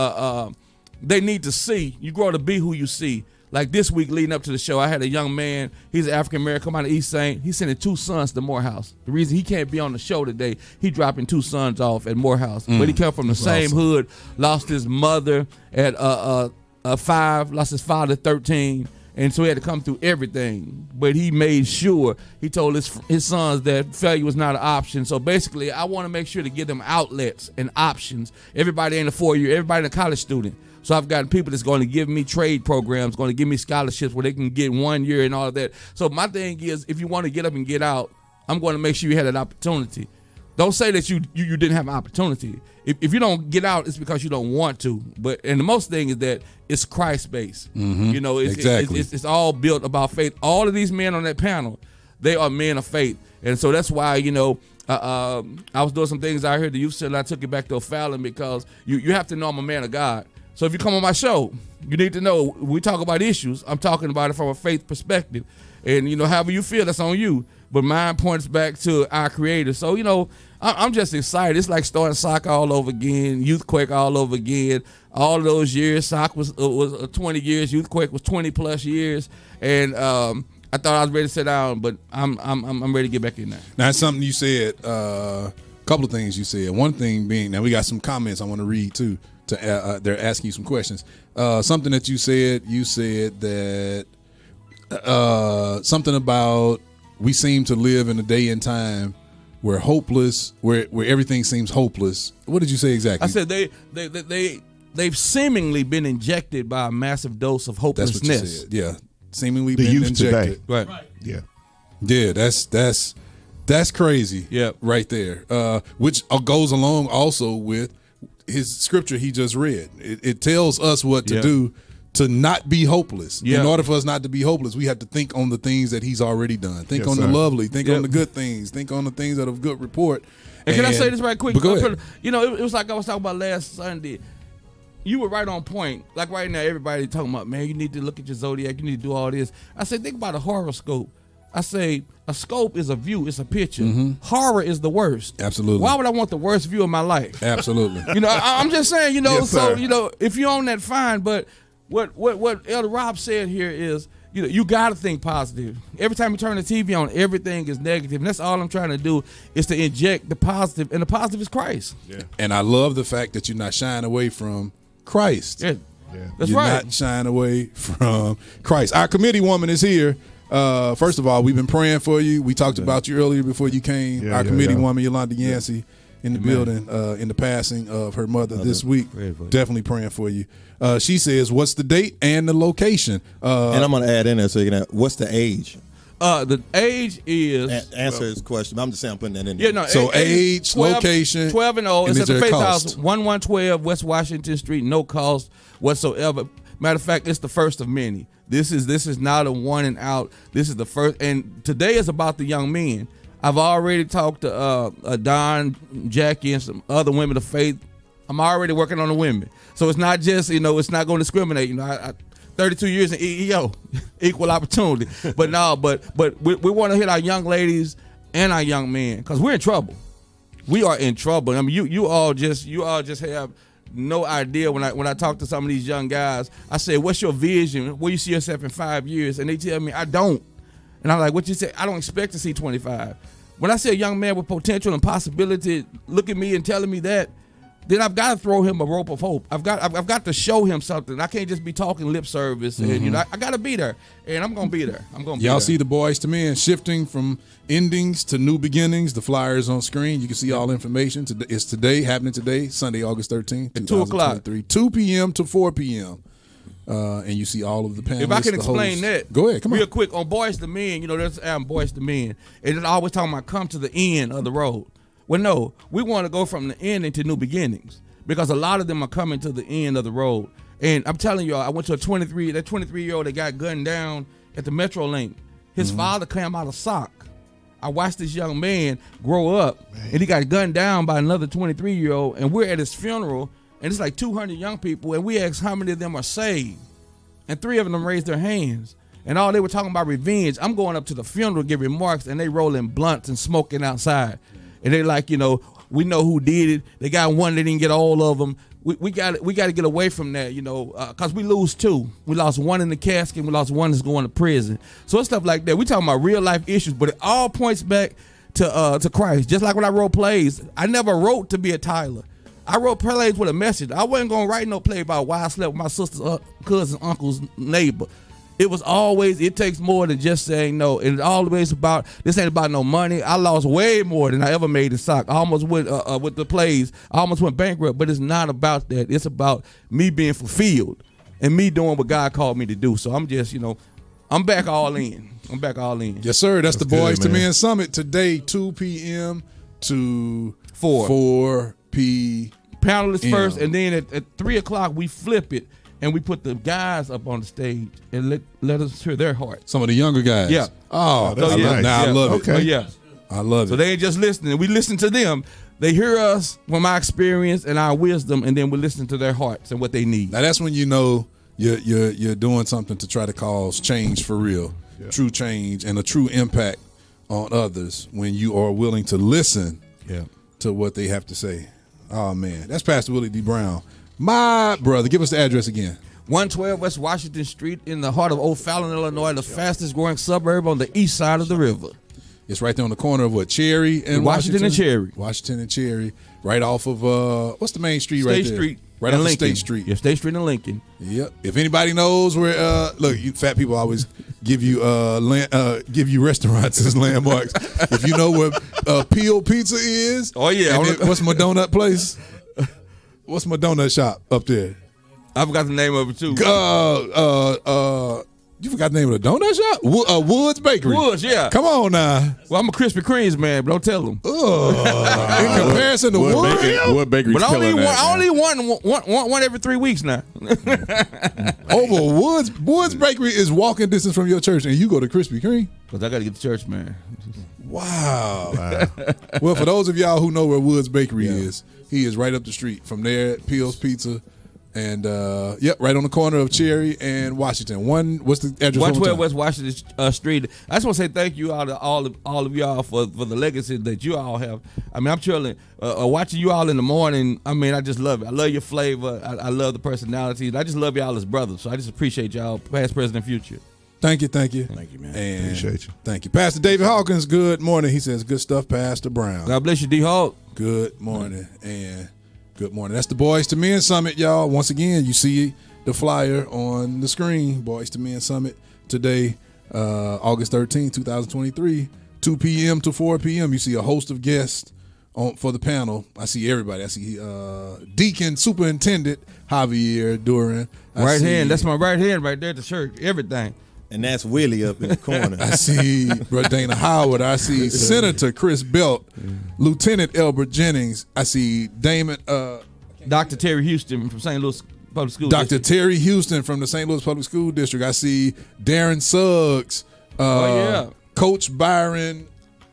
they need to see. You grow to be who you see. Like this week leading up to the show, I had a young man. He's an African-American, come out of East St. He's sending 2 sons to Morehouse. The reason he can't be on the show today, he dropping 2 sons off at Morehouse. But he come from the same hood, lost his mother at 5, lost his father at 13. And so he had to come through everything. But he made sure, he told his sons that failure was not an option. So basically, I want to make sure to give them outlets and options. Everybody ain't a 4-year, everybody ain't a college student. So I've got people that's going to give me trade programs, going to give me scholarships where they can get 1 year and all of that. So my thing is, if you want to get up and get out, I'm going to make sure you had an opportunity. Don't say that you didn't have an opportunity. If you don't get out, it's because you don't want to. And the most thing is that it's Christ-based. Exactly. It's all built about faith. All of these men on that panel, they are men of faith. And so that's why, I was doing some things out here at the youth center. I took it back to O'Fallon, because you have to know I'm a man of God. So if you come on my show, you need to know when we talk about issues, I'm talking about it from a faith perspective. And, however you feel, that's on you. But mine points back to our Creator. So, I'm just excited. It's like starting soccer all over again, Youthquake all over again. All those years, soccer was 20 years, Youthquake was 20-plus years. And I thought I was ready to sit down, but I'm ready to get back in there. Now, that's something you said, a couple of things you said. One thing being, now we got some comments I want to read, too. They're asking you some questions. Something that you said that something about we seem to live in a day and time where everything seems hopeless. What did you say exactly? I said they've seemingly been injected by a massive dose of hopelessness. That's what you said. Yeah, seemingly the been youth injected. Today. Right. Yeah. That's crazy. Yeah. Right there. Which goes along also with his scripture he just read. It tells us what to do to not be hopeless. Yeah. In order for us not to be hopeless, we have to think on the things that he's already done. Think on the lovely. Think on the good things. Think on the things that are of good report. And can I say this right quick? Go ahead. It was like I was talking about last Sunday. You were right on point. Like right now, everybody talking about, man, you need to look at your zodiac. You need to do all this. I said, think about a horoscope. I say a scope is a view, it's a picture. Horror is the worst. Absolutely. Why would I want the worst view of my life? Absolutely. I'm just saying, Yes, so sir. if you own that, fine. But what Elder Rob said here is, you got to think positive. Every time you turn the TV on, everything is negative. And that's all I'm trying to do is to inject the positive, and the positive is Christ. Yeah. And I love the fact that you're not shying away from Christ. Yeah. That's You're right. not shying away from Christ. Our committee woman is here. First of all, we've been praying for you. We talked about you earlier before you came. Our committee woman, Yolanda Yancey, in the building, in the passing of her mother this week. Definitely praying for you. She says, what's the date and the location? And I'm going to add in there so you can what's the age? The age is... Answer his question. I'm just saying I'm putting that in there. Yeah, no, so age, 12, location, 12 and old. and It's at is the there a Faith cost? House, 1112 West Washington Street. No cost whatsoever. Matter of fact, it's the first of many. This is not a one and out. This is the first. And today is about the young men. I've already talked to Don, Jackie, and some other women of faith. I'm already working on the women. So it's not just, it's not going to discriminate. I 32 years in EEO, equal opportunity. But no, but we want to hit our young ladies and our young men, because we're in trouble. We are in trouble. I mean, you all just have no idea. When I talk to some of these young guys, I say, what's your vision? Where you see yourself in 5 years? And they tell me, I don't. And I'm like, what you say? I don't expect to see 25. When I say a young man with potential and possibility, look at me and telling me that, then I've got to throw him a rope of hope. I've got to show him something. I can't just be talking lip service. And I got to be there, and I'm gonna be there. Y'all see the Boys to Men shifting from endings to new beginnings. The flyers on screen. You can see all information. It's happening today, Sunday, August 13th, at 2 o'clock, 2 p.m. to 4 p.m. And you see all of the panelists. If I can explain that, go ahead. Come on, real quick on Boys to Men. There's Boys to Men, and it's always talking about come to the end of the road. Well, no, we want to go from the ending to new beginnings because a lot of them are coming to the end of the road. And I'm telling y'all, I went to that 23-year-old that got gunned down at the Metro Link. His father came out of sock. I watched this young man grow up, and he got gunned down by another 23-year-old, and we're at his funeral, and it's like 200 young people, and we asked how many of them are saved, and 3 of them raised their hands. And all they were talking about revenge. I'm going up to the funeral to give remarks, and they rolling blunts and smoking outside. And they like, we know who did it. They got one, they didn't get all of them. We got to get away from that, because we lose 2. We lost 1 in the casket, and we lost 1 that's going to prison. So it's stuff like that. We talking about real life issues, but it all points back to Christ. Just like when I wrote plays, I never wrote to be a Tyler. I wrote plays with a message. I wasn't gonna write no play about why I slept with my sister's cousin, uncle's neighbor. It was always, it takes more than just saying no. It's always about, this ain't about no money. I lost way more than I ever made in sock. I almost went, with the plays, I almost went bankrupt, but it's not about that. It's about me being fulfilled and me doing what God called me to do. So I'm just, I'm back all in. Yes, sir. That's the Boys to Men Summit today, 2 p.m. to 4 p.m. Panelists first, and then at 3 o'clock, we flip it. And we put the guys up on the stage and let us hear their heart. Some of the younger guys. Yeah. Oh, that's nice. I love it. Okay. Yeah. I love it. So they ain't just listening. We listen to them. They hear us from our experience and our wisdom, and then we listen to their hearts and what they need. Now that's when you know you're doing something to try to cause change for real, true change and a true impact on others when you are willing to listen to what they have to say. Oh man, that's Pastor Willie D. Brown. My brother, give us the address again. 112 West Washington Street in the heart of O'Fallon, Illinois, the fastest growing suburb on the east side of the river. It's right there on the corner of Cherry and Washington and Cherry. Washington and Cherry, right off of what's the main street State right there? Street. Right off of Lincoln. State Street. Yeah, State Street and Lincoln. Yep. If anybody knows where, look, you fat people always give you restaurants as landmarks. If you know where Peel Pizza is, oh yeah. What's my donut place? What's my donut shop up there? I forgot the name of it too. You forgot the name of the donut shop? Woods Bakery. Woods, yeah. Come on now. Well, I'm a Krispy Kreme's man, but don't tell them. In comparison to Wood Bakery's but killing that. I only one every 3 weeks now. Over Woods Bakery is walking distance from your church, and you go to Krispy Kreme? Because I got to get to church, man. Wow. Well, for those of y'all who know where Woods Bakery is, he is right up the street from there at Peel's Pizza. And right on the corner of Cherry and Washington. What's the address? 112 West Washington Street. I just want to say thank you all to all of y'all for the legacy that you all have. I mean, I'm chilling, watching you all in the morning. I mean, I just love it. I love your flavor. I love the personalities. I just love y'all as brothers. So I just appreciate y'all, past, present, and future. Thank you. Thank you, man. And appreciate you. Thank you. Pastor David Hawkins, good morning. He says, good stuff, Pastor Brown. God bless you, D. Hawk. Good morning. And good morning. That's the Boys to Men Summit, y'all. Once again, you see the flyer on the screen. Boys to Men Summit today, August 13, 2023, 2 p.m. to 4 p.m. You see a host of guests for the panel. I see everybody. I see Deacon Superintendent Javier Duran. Right hand. That's my right hand right there at the church. Everything. And that's Willie up in the corner. I see Brother Dana Howard. I see Senator Chris Belt, Lieutenant Elbert Jennings. I see Damon, Dr. Terry Houston from St. Louis Public School Dr. District. Terry Houston from the St. Louis Public School District. I see Darren Suggs. Coach Byron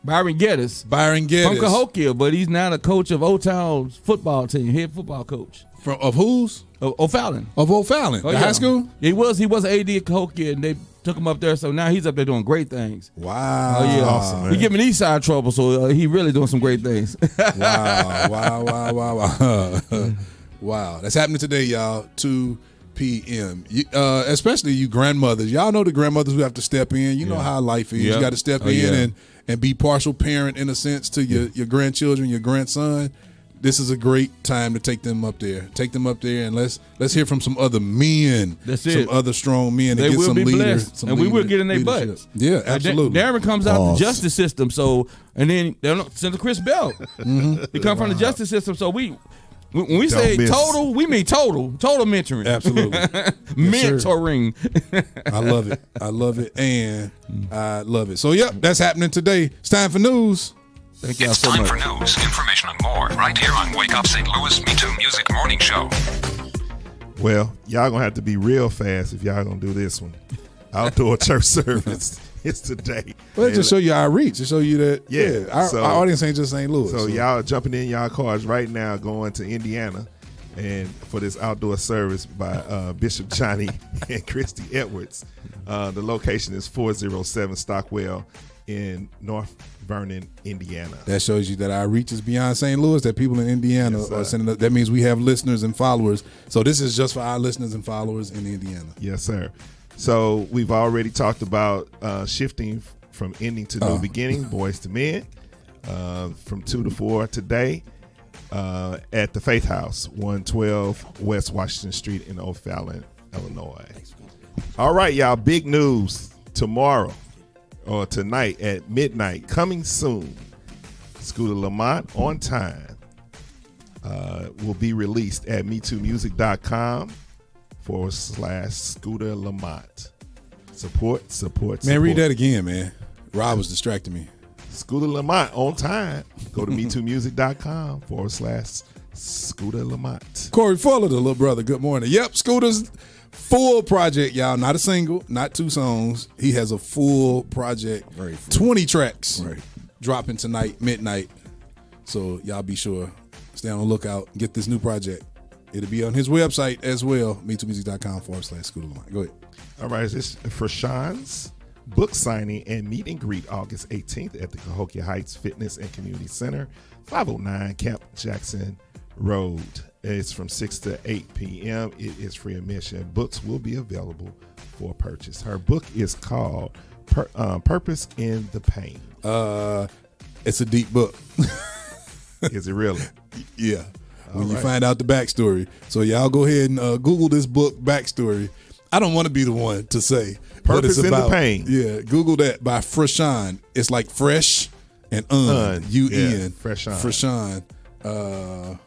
Geddes. Byron Geddes. From Cahokia, but he's now the coach of Old Town's football team, head football coach. Of whose? O'Fallon. Of O'Fallon. The high school? He was an AD at Cahokia, and they took him up there, so now he's up there doing great things. Wow. Oh, yeah. Awesome, man. He giving East Side trouble, so he really doing some great things. Wow. Wow. That's happening today, y'all, 2 p.m. Especially you grandmothers. Y'all know the grandmothers who have to step in. You know how life is. You got to step in and be partial parent in a sense to your grandchildren, your grandson. this is a great time to take them up there. Take them up there, and let's hear from some other men. That's some it. other strong men. They and get will some be leader, blessed, some and we will leader- get in their leadership. butts. Yeah, absolutely. Darren comes out the justice system, so and then they don't send to Chris Bell. He come from the justice system, so when we say miss. total, we mean total mentoring. Absolutely. Mentoring. I love it. I love it, and I love it. So, yep, that's happening today. It's time for news. Thank y'all It's so time much. for news, information, and more right here on Wake Up St. Louis MeTooMusic Morning Show. Well, y'all gonna have to be real fast if y'all gonna do this one. Outdoor church service is today. Well, it just show you our reach. It show you that, Yeah, our so- audience ain't just St. Louis. So y'all jumping in y'all cars right now, going to Indiana, and for this outdoor service by Bishop Johnny and Christy Edwards. The location is 407 Stockwell in North Vernon, Indiana. That shows you that our reach is beyond St. Louis, that people in Indiana Yes, are sir. sending us. That means we have listeners and followers. So this is just for our listeners and followers in Indiana. Yes, sir. So we've already talked about shifting from ending to new beginning, boys to men, from 2 to 4 today at the Faith House, 112 West Washington Street in O'Fallon, Illinois. All right, y'all, big news tomorrow or tonight at midnight, coming soon. Scooter Lamont on time will be released at MeTooMusic.com/Scooter Lamont. Support. Man, read that again, man. Rob was distracting me. Scooter Lamont on time. Go to MeTooMusic.com/Scooter Lamont. Corey Fuller, the little brother. Good morning. Yep, Scooter's full project, y'all. Not a single, not 2 songs. He has a full project. Very full. 20 tracks. Right. Dropping tonight, midnight. So y'all be sure. Stay on the lookout. Get this new project. It'll be on his website as well. MeTooMusic.com/Scooter Lamont. Go ahead. All right, this is for Sean's book signing and meet and greet August 18th at the Cahokia Heights Fitness and Community Center, 509 Camp Jackson Road. It's from 6 to 8 p.m. It is free admission. Books will be available for purchase. Her book is called Purpose in the Pain. It's a deep book. Is it really? Yeah. When you right. find out the backstory. So y'all go ahead and Google this book backstory. I don't want to be the one to say what it's Purpose in the about. Pain. Yeah, Google that by Frashan. It's like fresh and UN. Yeah, Frashan. Frashan.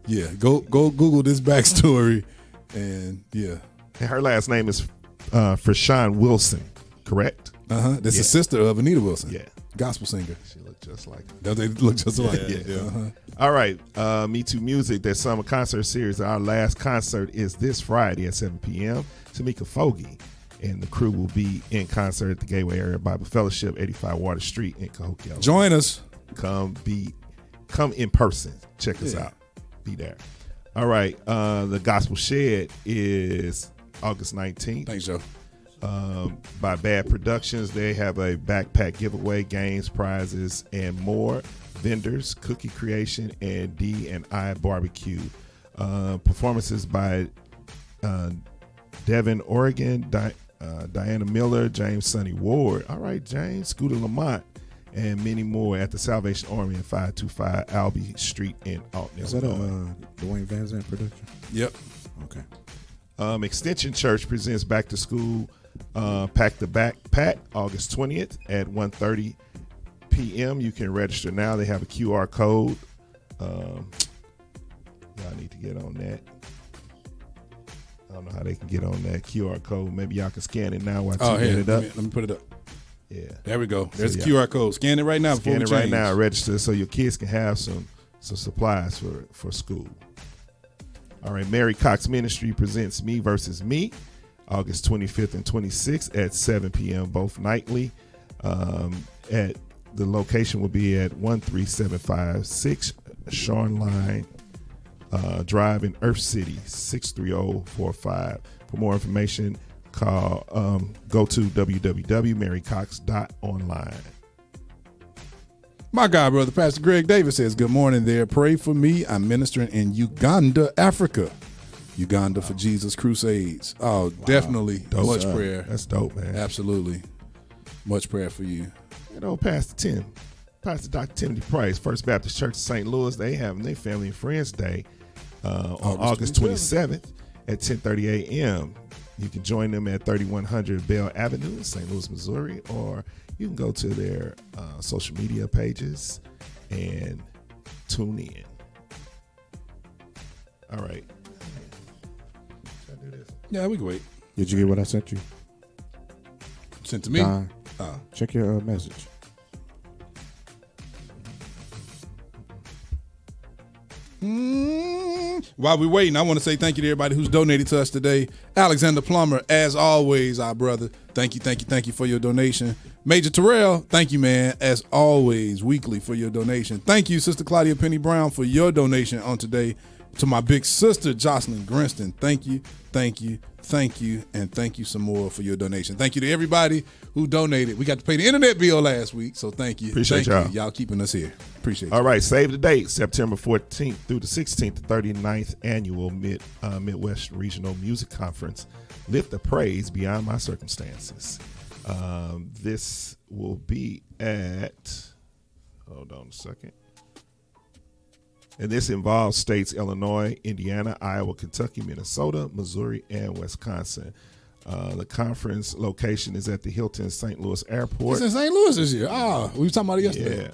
Yeah, go Google this backstory, and yeah. And her last name is Frashan Wilson, correct? That's the sister of Anita Wilson. Yeah. Gospel singer. She looked just like her. They look just alike. Yeah. All right, MeTooMusic, their summer concert series. Our last concert is this Friday at 7 p.m. Tamika Fogarty and the crew will be in concert at the Gateway Area Bible Fellowship, 85 Water Street in Cahokia. Illinois. Join us. Come in person. Check us out. Be there. All right, the Gospel Shed is August 19th. Thanks, Joe. By Bad Productions. They have a backpack giveaway, games, prizes, and more. Vendors, Cookie Creation, and D&I Barbecue. Performances by Devin Oregon, Diana Miller, James Sonny Ward. All right, James, Scooter Lamont, and many more at the Salvation Army at 525 Albee Street in Alton. Is that a Dwayne Van Zandt production? Yep. Okay. Extension Church presents Back to School Pack the Backpack August 20th at 1:30 p.m. You can register now. They have a QR code. Y'all need to get on that. I don't know how they can get on that QR code. Maybe y'all can scan it now while you get it up. Let me put it up. Yeah. There we go. There's So, a QR code. Scan it right now. Scan it before we right change. now. Register so your kids can have some supplies for school. All right. Mary Cox Ministry presents Me Versus Me, August 25th and 26th at 7 p.m. both nightly. At the location will be at 13756 Sean Line Drive in Earth City, 63045. For more information, go to www.marycox.online. My God, brother, Pastor Greg Davis says, good morning there. Pray for me. I'm ministering in Uganda, Africa. Uganda for Jesus Crusades. Oh, definitely. Dope. Much prayer. That's dope, man. Absolutely. Much prayer for you. You know, Pastor Tim. Pastor Dr. Timothy Price, First Baptist Church of St. Louis. They having their Family and Friends Day on August 27th at 10:30 a.m. You can join them at 3100 Bell Avenue in St. Louis, Missouri, or you can go to their social media pages and tune in. All right. Should I do this? Yeah, we can wait. Did you get what I sent you? Sent to me? Check your message. While we're waiting, I want to say thank you to everybody who's donated to us today. Alexander Plummer, as always, our brother. Thank you for your donation. Major Terrell, thank you, man, as always, weekly for your donation. Thank you, Sister Claudia Penny Brown, for your donation on today. To my big sister, Jocelyn Grinston, thank you, and thank you some more for your donation. Thank you to everybody who donated. We got to pay the internet bill last week, so thank you. Appreciate y'all. y'all. Y'all keeping us here. Appreciate you. All right, save the date, September 14th through the 16th, the 39th annual Midwest Regional Music Conference, Lift the Praise Beyond My Circumstances. This will be at, hold on a second. And this involves states Illinois, Indiana, Iowa, Kentucky, Minnesota, Missouri, and Wisconsin. The conference location is at the Hilton St. Louis Airport. It's in St. Louis this year. We were talking about it yesterday. Yeah.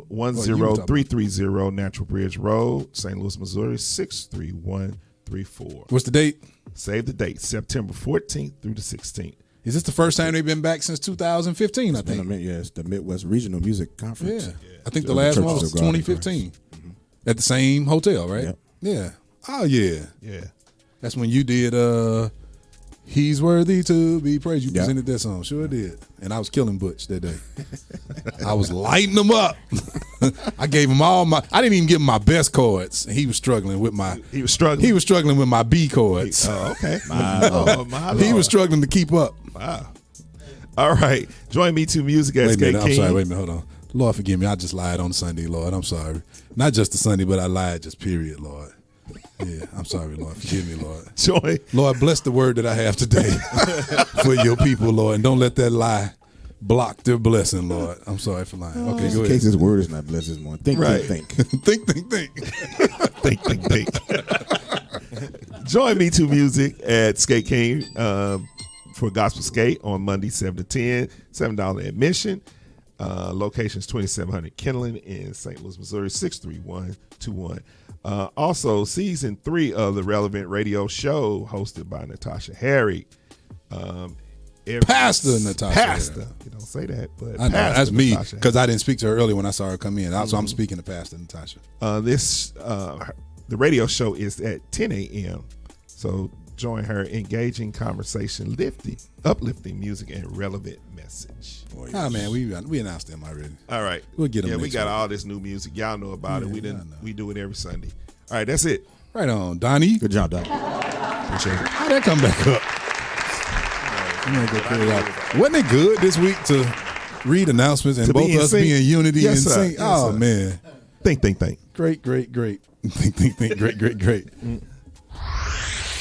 10330 Natural Bridge Road, St. Louis, Missouri, 63134. What's the date? Save the date, September 14th through the 16th. Is this the first time they've been back since 2015, I think? It's the Midwest Regional Music Conference. Yeah. I think the last one was 2015. At the same hotel, right? Yep. Yeah. Oh, yeah. Yeah. That's when you did He's Worthy to Be Praised. You presented that song. Sure did. And I was killing Butch that day. I was lighting him up. I gave him I didn't even give him my best chords. He was struggling with my He was struggling with my B chords. Okay. My Lord. He was struggling to keep up. Wow. All right. Join MeTooMusic at Wait a minute, Skate King. I'm sorry. Wait a minute. Hold on. Lord, forgive me. I just lied on Sunday, Lord. I'm sorry. Not just the Sunday, but I lied just period, Lord. Yeah, I'm sorry, Lord. Forgive me, Lord. Joy. Lord, bless the word that I have today for your people, Lord. And don't let that lie block their blessing, Lord. I'm sorry for lying. Okay, go In ahead. case his word is not blessed this morning. Think. think. Think. Join MeTooMusic at Skate King for Gospel Skate on Monday, 7 to 10, $7 admission. Locations 2700 Kenneland in St. Louis, Missouri, 63121. Also, season 3 of the Relevant Radio Show, hosted by Natasha Harry. Pastor Natasha. Pastor. You don't say that, but I know, Pastor that's me Natasha because I didn't speak to her earlier when I saw her come in. So I'm speaking to Pastor Natasha. The radio show is at 10 a.m. So join her engaging conversation, uplifting music, and relevant message. Oh, yes. Man, we announced them already. All right. We'll get them. Yeah, we next got week. all this new music. Y'all know about it. We do it every Sunday. All right, that's it. Right on, Donnie. Good job, Donnie. Appreciate it. How'd that come back up? I'm gonna go clear it out. Wasn't it good this week to read announcements and both of us be in unity and sing? Yes, oh sir. man. Think. Great. Think. Great.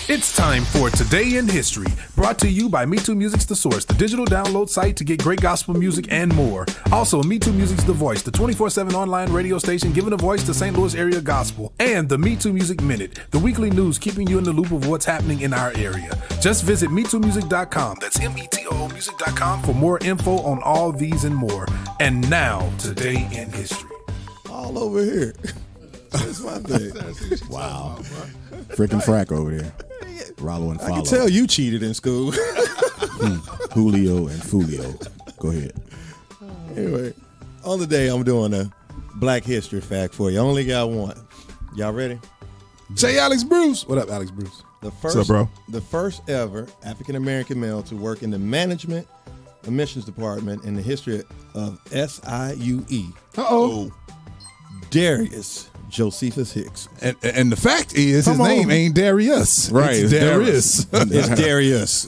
It's time for Today in History, brought to you by MeTooMusic's The Source, the digital download site to get great gospel music and more. Also, MeTooMusic's The Voice, the 24/7 online radio station giving a voice to St. Louis area gospel, and the MeTooMusic Minute, the weekly news keeping you in the loop of what's happening in our area. Just visit MeTooMusic.com, that's METOOmusic.com, for more info on all these and more. And now, Today in History. All over here. That's my thing. Wow. Freaking frack over there. Rollo and I Follow. can tell you cheated in school. Julio and Fulio. Go ahead. Anyway, on the day I'm doing a Black History fact for you. I only got one. Y'all ready? Say Alex Bruce. What up, Alex Bruce? What's up, bro? The first ever African American male to work in the management admissions department in the history of SIUE. Uh-oh. Darius Josephus Hicks. And the fact is, his name ain't Darius. Right, It's Darius. It's Darius.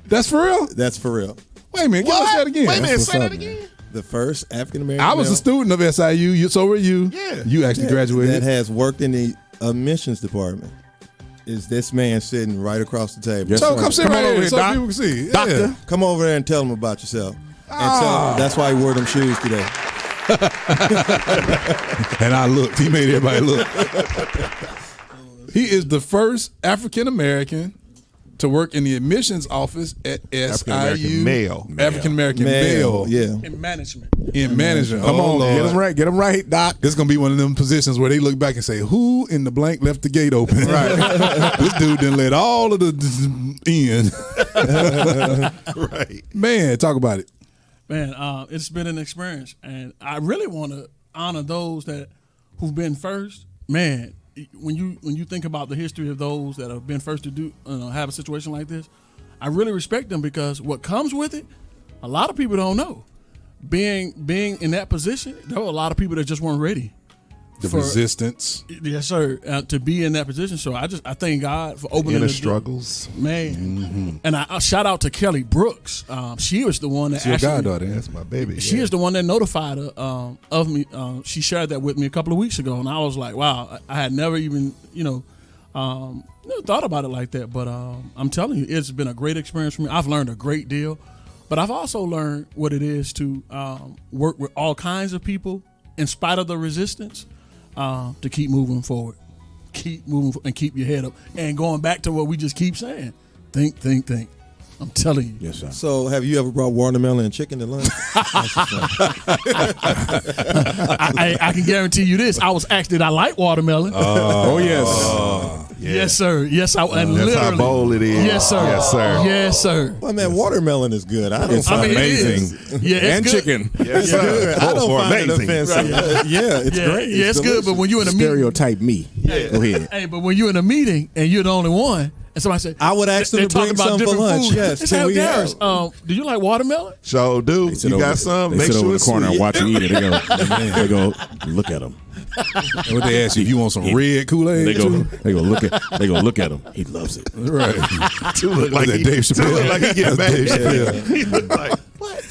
That's for real? That's for real. Wait a minute, give us that again. Wait a minute, That's say what's that up, again. The first African American I was a student of SIU. So were you. Yeah. You actually graduated. that has worked in the admissions department. Is this man sitting right across the table? Yes, So sir. come sit Come right on over here here, so Doc. people can see. Doctor, Yeah. come over there and tell him about yourself. That's why he wore them shoes today. And I looked. He made everybody look. He is the first African American to work in the admissions office at SIU. African American male. Yeah. In management. In management. Come on, Lord. get them right. Get them right, Doc. This is going to be one of them positions where they look back and say, who in the blank left the gate open? Right. This dude didn't let all of the in. Right. Man, talk about it. Man, it's been an experience, and I really want to honor those who've been first. Man, when you think about the history of those that have been first to do have a situation like this, I really respect them because what comes with it, a lot of people don't know. Being in that position, there were a lot of people that just weren't ready. The resistance. Yes, sir. To be in that position. So I thank God for opening Inner the struggles. Man. Mm-hmm. And I shout out to Kelly Brooks. She was the one that Your actually. goddaughter. That's my baby. She is the one that notified her of me. She shared that with me a couple of weeks ago, and I was like, "Wow!" I had never even, never thought about it like that. But I'm telling you, it's been a great experience for me. I've learned a great deal, but I've also learned what it is to work with all kinds of people in spite of the resistance, to keep moving forward, keep moving and keep your head up, and going back to what we just keep saying: think. I'm telling you. Yes, sir. So, have you ever brought watermelon and chicken to lunch? I can guarantee you this. I was asked, did I like watermelon? Oh, yes. Yes, sir. Yes, I. And That's literally, how bold it is. Yes, sir. Yes, sir. Yes, sir. Well, man, watermelon is good. It's amazing. It is. Yeah, it's And good. chicken. Yes, sir. I don't Both are find it amazing. offensive. Yeah, it's great. Yeah, it's good. But when you're in a meeting, Stereotype me. Go ahead. hey, but when you're in a meeting and you're the only one, and somebody said, I would ask them they're to bring talking about some for different lunch. food. Yes, They can say, we Darius, have? do you like watermelon? So, dude, you got some? They Make sit sure over the it's corner and sweet. watch you eat it. They go, look at him. What they ask you if you want some red Kool-Aid? They go look at him. He loves it. Right. Dude look like that he, Dave Chappelle? Dude look like he getting That's Dave mad. Chappelle. He look like what?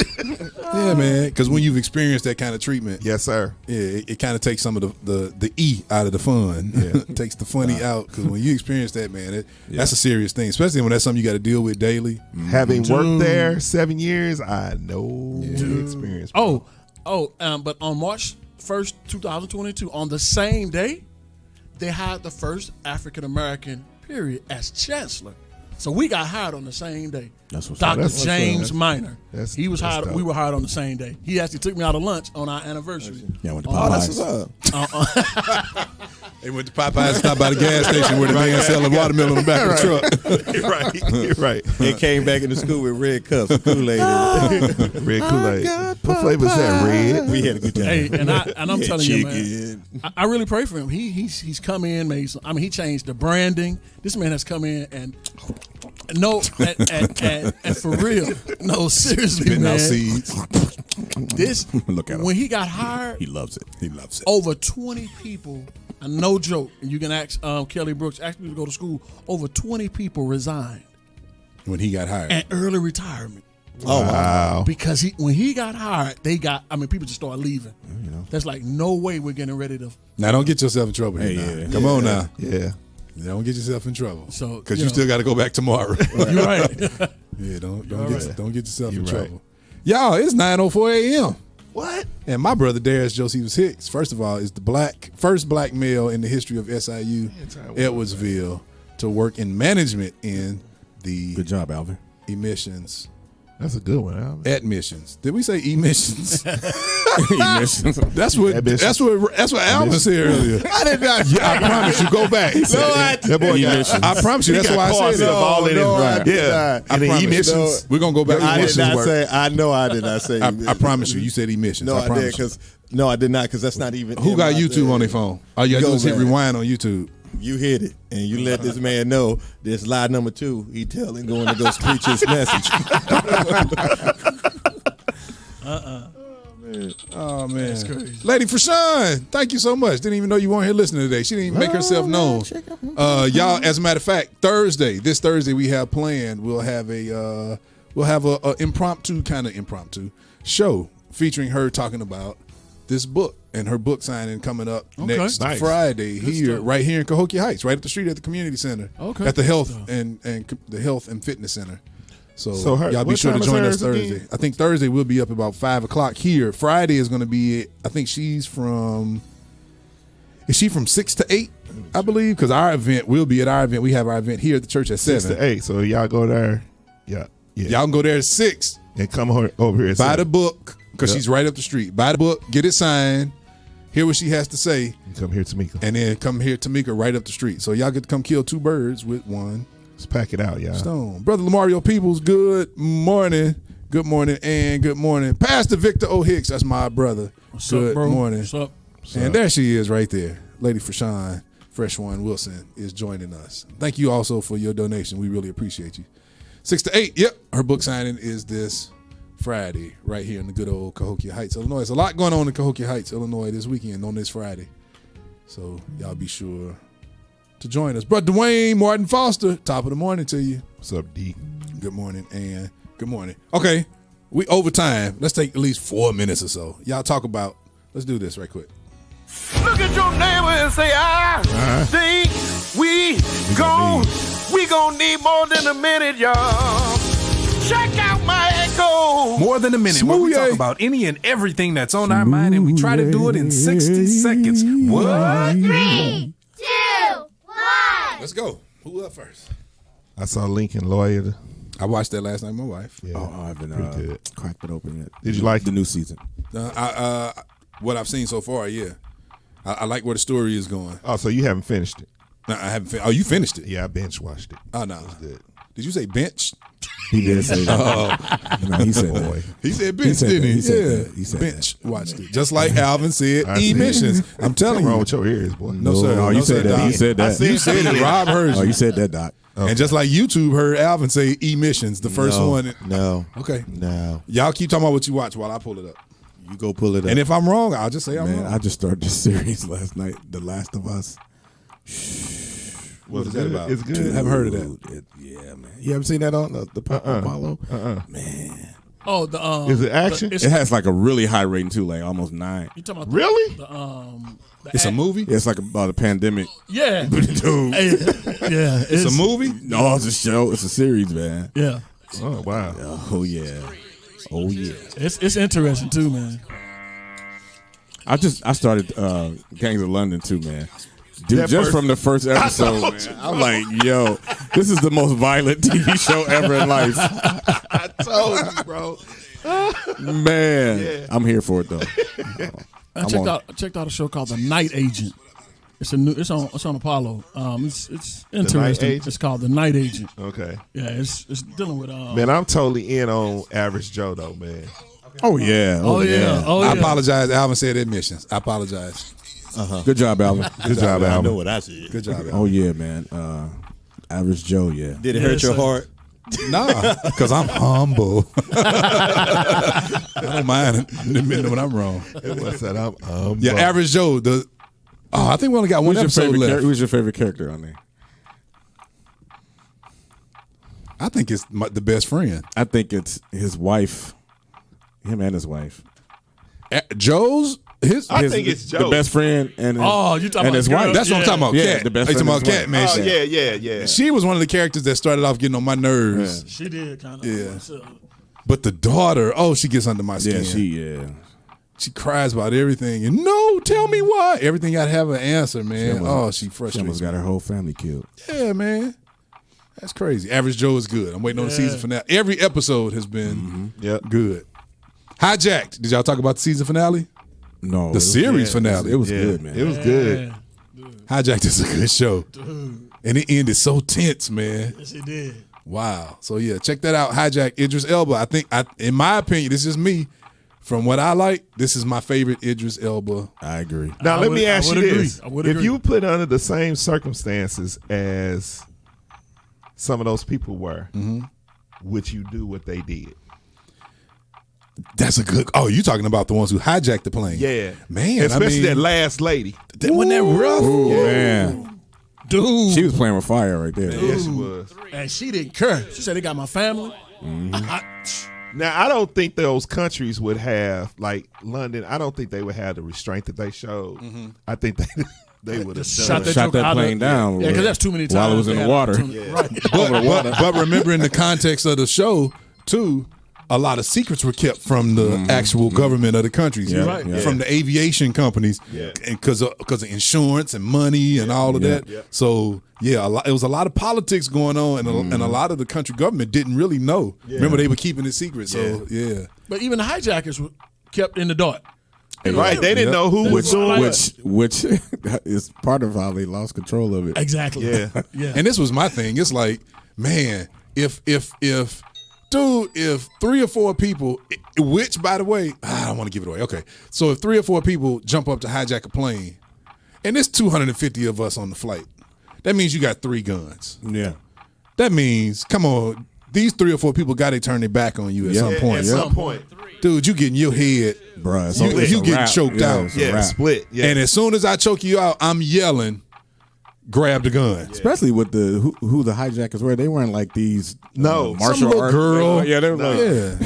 Yeah, man. Because when you've experienced that kind of treatment, Yes, sir. yeah, it kind of takes some of the E out of the fun. Yeah. It takes the funny out. Because when you experience that, man, that's a serious thing. Especially when that's something you got to deal with daily. Having worked there 7 years, I know the experience. But on March 1st, 2022, on the same day, they hired the first African American period as chancellor. So we got hired on the same day. That's what's Dr. up. James Minor. He was hired. dope. We were hired on the same day. He actually took me out to lunch on our anniversary. Yeah, I went to Oh, that's Popeyes. what's up. They went to Popeyes, stopped by the gas station where the man selling watermelon on the back of the truck. You're right. They came back into school with red cups of Kool-Aid. Red Kool-Aid. What flavor is that? Red? We had a good time. Hey, and I'm Yeah, telling you, chicken. man, I really pray for him. He's come in, made some. I mean, he changed the branding. This man has come in and and for real, no, seriously, Spitting man. out seeds. This Look at him. when he got hired, He loves it. He loves it. over 20 people, and no joke, and you can ask Kelly Brooks, actually to go to school, over 20 people resigned When he got hired. and early retirement. Oh, wow. Because when he got hired, people just started leaving. That's like, no way we're getting ready to. Now, don't get yourself in trouble here Hey, now. yeah. Come on now. Yeah. Don't get yourself in trouble. So, Because you you know. still got to go back tomorrow. You're right. Yeah, don't get yourself in You're right. trouble. Y'all, it's 9:04 a.m. What? And my brother Darius Josephus Hicks, first of all, is the first black male in the history of SIU Edwardsville to work in management in the Good job, Alvin. emissions. That's a good one, Alvin. Admissions. Did we say emissions? Emissions. That's what Alvin said earlier. I did not. I promise you. Go back. That boy got, I promise you. That's why I said it. all in No, his I right. did Yeah. not. And the promise. emissions. We're gonna go back. I to did emissions not work. say. I know I did not say. I promise you. You said emissions. No, I did promise you. because no, I did not because that's not even. Who in got my YouTube thing. on their phone? All you gotta Go do is hit back. rewind on YouTube. You hit it, and you let this man know this lie number 2. He telling going to go preach his message. Oh man, That's crazy. Lady Frashawn, thank you so much. Didn't even know you weren't here listening today. She didn't even make herself known. Y'all, as a matter of fact, this Thursday we have planned. We'll have a impromptu show featuring her talking about this book and her book signing coming up next Nice. Friday right here in Cahokia Heights, right up the street at the community center. Okay. At the health and the health and fitness center. So her- y'all be what sure to time is join us hers Thursday. again? I think Thursday we'll be up about 5 o'clock here. Friday is going to be, I think she's from, is she from 6 to 8, I believe? Because our event, we'll be at our event. We have our event here at the church at 7. 6 to 8. So y'all go there. Yeah. Y'all can go there at 6. And come over here. Buy the book, because Yep. she's right up the street. Buy the book, get it signed, hear what she has to say. And come here, Tamika. And then come here, Tamika, right up the street. So y'all get to come kill 2 birds with 1 Let's pack it out, y'all. stone. Brother Lamario Peoples, good morning. Good morning and good morning. Pastor Victor O. Hicks, that's my brother. What's good up, bro? morning. What's up? And there she is right there. Lady Frashawn Fresh One Wilson is joining us. Thank you also for your donation. We really appreciate you. 6 to 8, yep. Her book signing is this Friday right here in the good old Cahokia Heights, Illinois. There's a lot going on in Cahokia Heights, Illinois this weekend on this Friday. So y'all be sure to join us. Brother Dwayne Martin Foster, top of the morning to you. What's up, D? Good morning and good morning. Okay, we over time. Let's take at least 4 minutes or so. Y'all talk about, let's do this right quick. Look at your neighbor and say, I think we gon' need more than a minute, y'all. Check out my echo. More than a minute where we talk about any and everything that's on our mind, and we try to do it in 60 seconds. What? 3, 2, 1. Let's go. Who up first? I saw Lincoln Lawyer. I watched that last night with my wife. Yeah, I haven't pretty good. cracked it open yet. Did you like the new season? What I've seen so far, yeah. I like where the story is going. Oh, so you haven't finished it? No, I haven't. Oh, you finished it? Yeah, I bench watched it. Oh no, it was good. Did you say bench? He did say that. No, he said that. He said bench, didn't he? He said bench. Watched it. Just like Alvin said, I said emissions. it. I'm telling What's you. wrong with your ears, boy? No, sir. No, you said that. Doc. He said that. You said it. Rob heard you. Oh, you said that, Doc. Okay. And just like YouTube heard Alvin say emissions, the first one. No. Okay. No. Y'all keep talking about what you watch while I pull it up. You go pull it up. And if I'm wrong, I'll just say I'm Man, wrong. I just started this series last night, The Last of Us. What is that about? It's good. I haven't heard of that. Yeah, man. You haven't seen that on the Apollo? Man. Oh, the Is it action? It has like a really high rating too, like almost 9. You talking about Really? It's a movie? It's like about a pandemic. Yeah. Dude. Yeah. It's a movie? No, it's a show. It's a series, man. Yeah. Oh, wow. Oh yeah. Oh yeah. It's interesting too, man. I started Gangs of London too, man. Dude, That just first- from the first episode, man, I'm like, yo, this is the most violent TV show ever in life. I told you, bro. Man, Yeah. I'm here for it though. I checked out a show called The Night Agent. It's on Apollo. It's interesting. Agent? It's called The Night Agent. Okay. Yeah, it's dealing with Man, I'm totally in on Average Joe, though, man. Oh yeah. Oh yeah. I apologize. Alvin said admissions. I apologize. Good job, Alvin. Good job, I know Alvin. what I said. Good job, Alvin. Oh yeah, man. Average Joe, yeah. Did it hurt your heart? Nah, because I'm humble. I don't mind admitting when I'm wrong. It was that I'm Yeah, Average Joe. I think we only got one episode left. Who's your favorite character on there? I think it's the best friend. I think it's his wife. Him and his wife. Joe's? I think it's Joe. The best friend and his, you talking and his about wife. girls? That's what I'm talking about. Yeah, Cat. the best You talking friend about and Cat, his man. Oh, yeah. She was one of the characters that started off getting on my nerves. She did kind of. Yeah. But the daughter, she gets under my skin. She cries about everything. And no, tell me why. Everything got to have an answer, man. She frustrates She almost got me. her whole family killed. Yeah, man. That's crazy. Average Joe is good. I'm waiting on the season finale. Every episode has been good. Hijacked. Did y'all talk about the season finale? No. The series finale. It was good, man. It was good. Hijacked is a good show. Dude. And it ended so tense, man. Yes, it did. Wow. So, yeah, check that out. Hijack, Idris Elba. I think, in my opinion, this is me. From what I like, this is my favorite Idris Elba. I agree. Now, let me ask you this. I would If agree. you were put under the same circumstances as some of those people were, would you do what they did? That's a good. Oh, you talking about the ones who hijacked the plane? Yeah, man. Especially that last lady. Wasn't that rough? Ooh, man. Dude. She was playing with fire right there. Yeah, she was. And she didn't care. She said, they got my family. Now, I don't think those countries would have, like London, I don't think they would have the restraint that they showed. I think they would have shot that plane down. Yeah, because that's too many times. While it was in the water. Right. But remember, in the context of the show, too, a lot of secrets were kept from the actual government of the countries, from the aviation companies, and because of insurance and money and all of that. So it was a lot of politics going on, and a lot of the country government didn't really know. Remember, they were keeping it secret. So But even the hijackers were kept in the dark. Right, they didn't know who was doing which is part of how they lost control of it. Exactly. Yeah. And this was my thing. It's like, man, if 3 or 4 people, which, by the way, I don't want to give it away. Okay. So if 3 or 4 people jump up to hijack a plane, and there's 250 of us on the flight, that means you got 3 guns. Yeah. That means, come on, these 3 or 4 people got to turn their back on you at some point. At some point. Dude, you getting your head, bruh. You getting choked out. Split. Yeah. And as soon as I choke you out, I'm yelling, grab the gun. Especially with the who the hijackers were. They weren't like these martial art girl. Yeah, they were like it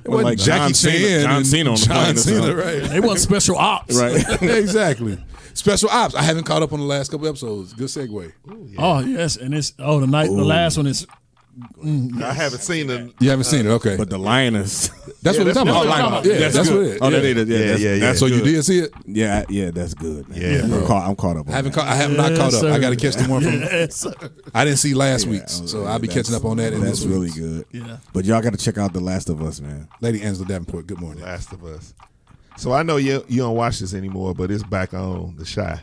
wasn't like Jackie Chan John Cena on the plane. Cena, right? They weren't special ops. Right. Exactly. Special ops. I haven't caught up on the last couple episodes. Good segue. Oh yes, and it's the last one is. I haven't seen them. You haven't seen it, okay? But the lioness. That's what we're talking about. Yeah, that's what it is. Oh, that is. Yeah. So you did see it? Yeah, that's good. Man. Yeah, I'm caught up. I have not caught up. I got to catch the one from. Yes, I didn't see last week's, so I'll be catching up on that. That's really good. Yeah. But y'all got to check out The Last of Us, man. Lady Angela Davenport. Good morning. Last of Us. So I know you don't watch this anymore, but it's back on The Shy.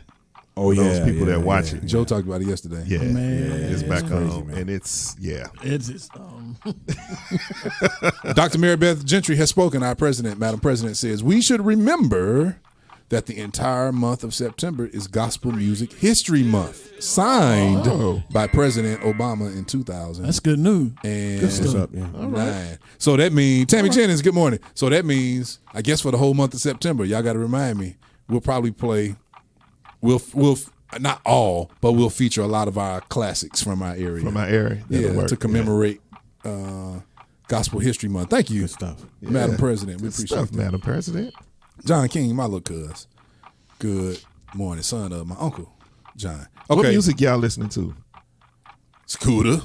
Oh, those people that watch it. Joe talked about it yesterday. Yeah, man, it's back crazy, on, man. and it's Dr. Mary Beth Gentry has spoken. Our president, Madam President, says we should remember that the entire month of September is Gospel Music History Month, signed by President Obama in 2000. That's good news. And good stuff. Yeah. All right. So that means Tammy Jennings. Good morning. So that means, I guess, for the whole month of September, y'all got to remind me. We'll probably play. We'll not all, but we'll feature a lot of our classics from our area. To commemorate Gospel History Month. Thank you, good stuff, Madam President. We appreciate that, Madam President. John King, my little cuz. Good morning, son of my uncle John. Okay, what music y'all listening to? Scooter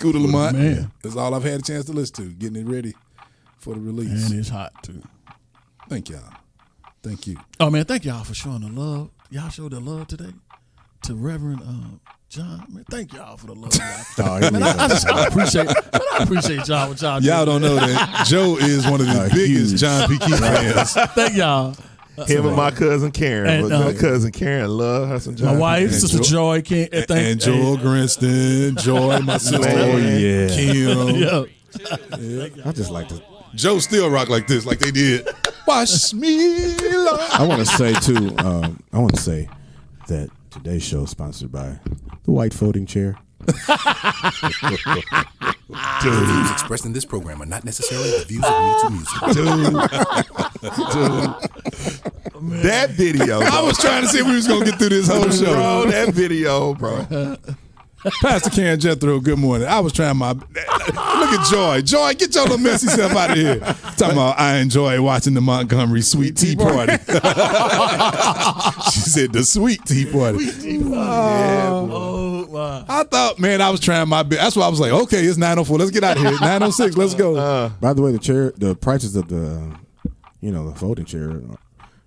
Lamont. Man, that's all I've had a chance to listen to. Getting it ready for the release. And it's hot too. Thank y'all. Thank you. Oh man, thank y'all for showing the love. Y'all showed the love today to Reverend John. Man, thank y'all for the love. Man, I appreciate y'all. What y'all y'all don't know that Joe is one of the biggest John P. Key fans. Thank y'all. Him and my cousin Karen. My cousin Karen love her some John. My wife, Sister Joy, and Joel Grinston, Joy, my sister, Kim. I just like to. Joe still rock like this, like they did. Wash me, Lord. I want to say too. I want to say that today's show is sponsored by the White Folding Chair. The views expressed in this program are not necessarily the views of MeTooMusic. That video. I was trying to see if we was gonna get through this whole show. Bro, that video, bro. Pastor Karen Jethro, good morning. I was trying my. Look at Joy. Joy, get your little messy self out of here. Talking about, I enjoy watching the Montgomery Sweet Tea Party. She said the Sweet Tea Party. I thought, man, I was trying my best. That's why I was like, okay, it's 9:04. Let's get out of here. 9:06. Let's go. By the way, the prices of the folding chair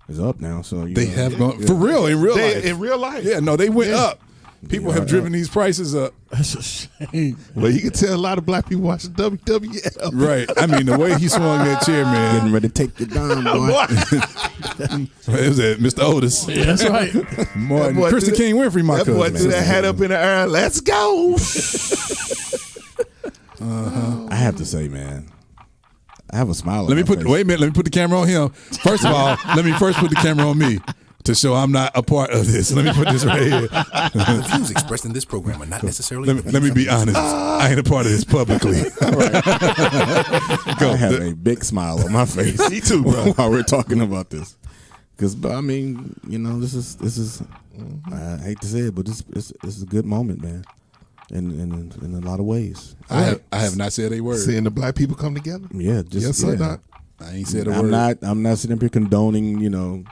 is up now. So they have gone for real in real life. In real life, yeah, no, they went up. People have driven these prices up. That's a shame. Well, you can tell a lot of black people watching WWF. Right. I mean, the way he swung that chair, man. Getting ready to take you down, boy. It was Mr. Otis. Yeah, that's right. Martin. Krista King Winfrey, my cousin. That boy threw that hat up in the air. Let's go. I have to say, man, I have a smile. Wait a minute. Let me put the camera on him. First of all, let me first put the camera on me. To show I'm not a part of this. Let me put this right here. The views expressed in this program are not necessarily. Let me be honest. I ain't a part of this publicly. I have a big smile on my face. Me too, bro. While we're talking about this, because I mean, this is. I hate to say it, but this is a good moment, man. In a lot of ways. I have not said a word. Seeing the black people come together. Yeah, Doc. I ain't said a word. I'm not sitting up here condoning,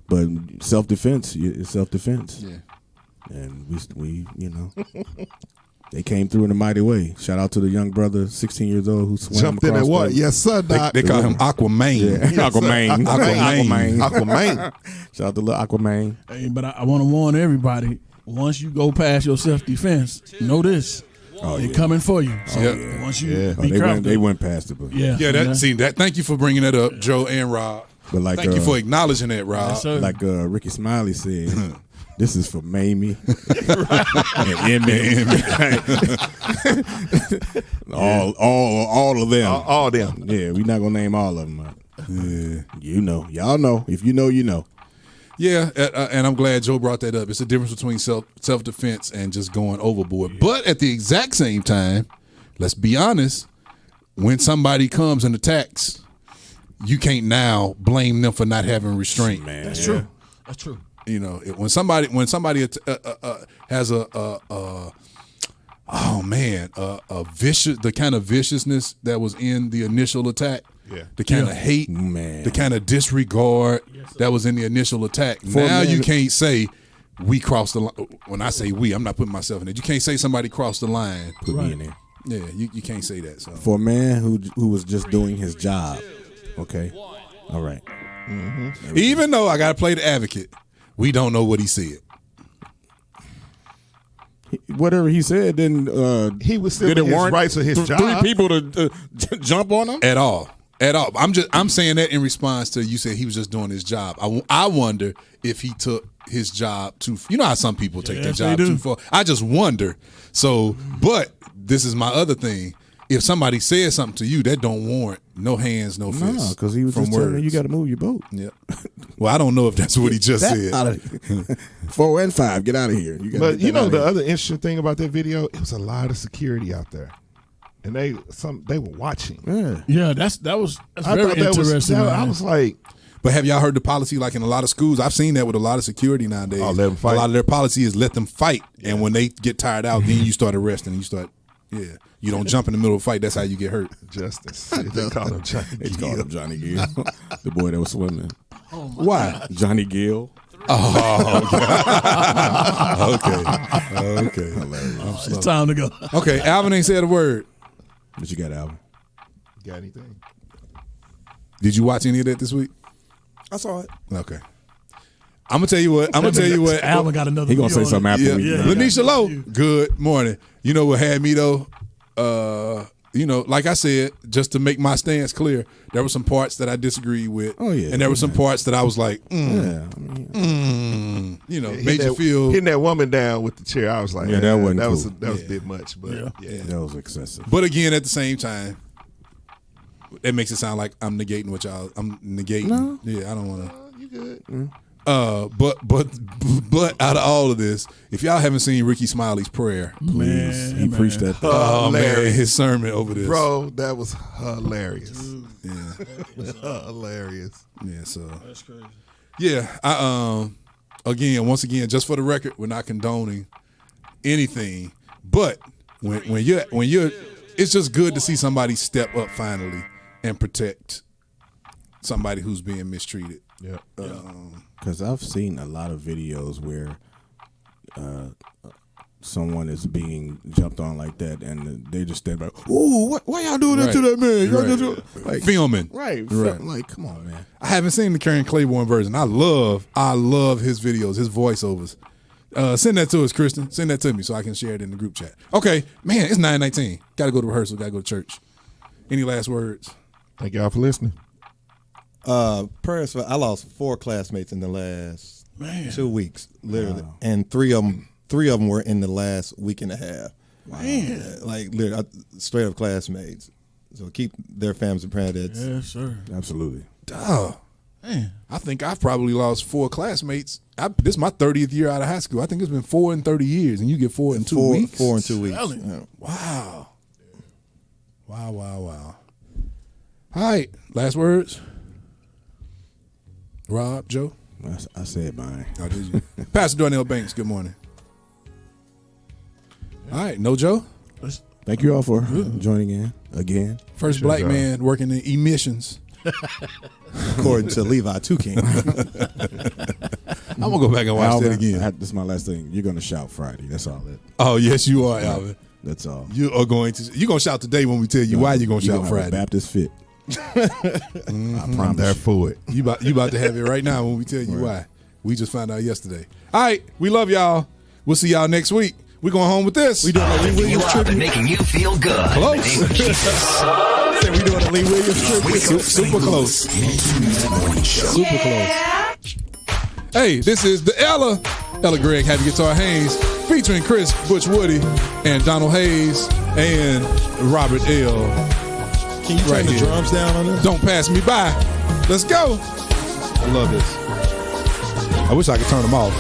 but self-defense is self-defense. Yeah. And we you know, they came through in a mighty way. Shout out to the young brother, 16 years old, who swam Jumped in across at what? the- Yes, sir, Doc. They call him Aquaman. Yeah. Aquaman. Aquaman. Shout out to little Aquaman. Hey, but I want to warn everybody: once you go past your self-defense, know this: they're coming for you. So once you be careful, they went past it, but that. Thank you for bringing that up, Joe and Rob. But like, thank you for acknowledging that, Rob. Yes, sir. Like Ricky Smiley said, this is for Mamie and Emmy. all of them. All of them. Yeah, we're not gonna name all of them. Yeah, you know, y'all know. If you know, you know. Yeah, and I'm glad Joe brought that up. It's the difference between self-defense and just going overboard. But at the exact same time, let's be honest, when somebody comes and attacks, you can't now blame them for not having restraint. Man, that's true. That's true. You know, when somebody has a vicious, the kind of viciousness that was in the initial attack, the kind of hate, the kind of disregard that was in the initial attack. Now you can't say we crossed the line. When I say we, I'm not putting myself in it. You can't say somebody crossed the line. Put me in there. Yeah, you can't say that. So for a man who was just doing his job, okay, all right. Mm-hmm. Even though I gotta play the advocate, we don't know what he said. Whatever he said, then he was still in his rights of his job. 3 people to jump on him at all. I'm saying that in response to you said he was just doing his job. I wonder if he took his job too. You know how some people take their job too far. I just wonder. So, but this is my other thing. If somebody says something to you, that don't warrant no hands, no fists. No, because he was just telling you got to move your boat. Yep. Well, I don't know if that's what he just said. 4 and 5, get out of here. But you know the other interesting thing about that video, it was a lot of security out there, and they were watching. Yeah, that's very interesting. I was like, but have y'all heard the policy? Like in a lot of schools, I've seen that with a lot of security nowadays. Let them fight. A lot of their policy is let them fight, and when they get tired out, then you start arresting. You start, you don't jump in the middle of a fight. That's how you get hurt. Justice. They call him Johnny Gill. They called him Johnny Gill, the boy that was swimming. Why? Johnny Gill. Oh, okay. Hilarious. It's time to go. Okay, Alvin ain't said a word. What you got, Alvin? Got anything? Did you watch any of that this week? I saw it. Okay. I'm gonna tell you what. Alvin got another. He gonna say something after me. Lanisha Lowe. Good morning. You know what had me though? Like I said, just to make my stance clear, there were some parts that I disagreed with. Oh yeah. And there were some parts that I was like, made you feel hitting that woman down with the chair. I was like, that wasn't that cool. was a bit much, but that was excessive. But again, at the same time, that makes it sound like I'm negating what y'all. I'm negating. No. Yeah, I don't want to. You good? But out of all of this, if y'all haven't seen Ricky Smiley's prayer, please, he preached that. Oh man, his sermon over this, bro, that was hilarious. Yeah, hilarious. Yeah, so that's crazy. Yeah, once again, just for the record, we're not condoning anything, but when you're, it's just good to see somebody step up finally and protect somebody who's being mistreated. Yeah. Because I've seen a lot of videos where someone is being jumped on like that, and they just stand back. Ooh, why y'all doing that to that man? Y'all just, like, filming, right? Like, come on, man. I haven't seen the Karen Claiborne version. I love his videos, his voiceovers. Send that to us, Kristen. Send that to me so I can share it in the group chat. Okay, man, it's 9:19. Got to go to rehearsal. Got to go to church. Any last words? Thank y'all for listening. Prayers for. I lost 4 classmates in the last 2 weeks, literally, and three of them were in the last week and a half. Man, like literally, straight up classmates. So keep their families in prayer. Yes, sir. Absolutely. Duh. Man, I think I've probably lost 4 classmates. This is my 30th year out of high school. I think it's been 4 in 30 years, and you get 4 in 2 weeks. 4 in 2 weeks. Yeah. Wow. Wow. All right, last words. Rob, Joe? I said mine. Oh, did you? Pastor Darnell Banks, good morning. All right, no Joe? Thank you all for joining in again. First black man working in emissions. According to Levi Toucan. I'm I'm gonna go back and watch Alvin, that again. This is my last thing. You're gonna shout Friday. That's all. Oh yes, you are, Alvin. That's all. You are going to. You're gonna shout today when we tell you why you're gonna shout have a Friday. Baptist fit. I'm there for it. You about to have it right now when we tell you why. We just found out yesterday. All right, we love y'all. We'll see y'all next week. We're going home with this. We doing a Lee Williams tribute. And making you feel good. Close. We doing a Lee Williams tribute. Super close. Super close. Hey, this is the Ella Gregg Happy Guitar Haynes featuring Chris Butch Woody and Donald Hayes and Robert L. Can you turn the drums down on this? Don't pass me by. Let's go. I love this. I wish I could turn them off.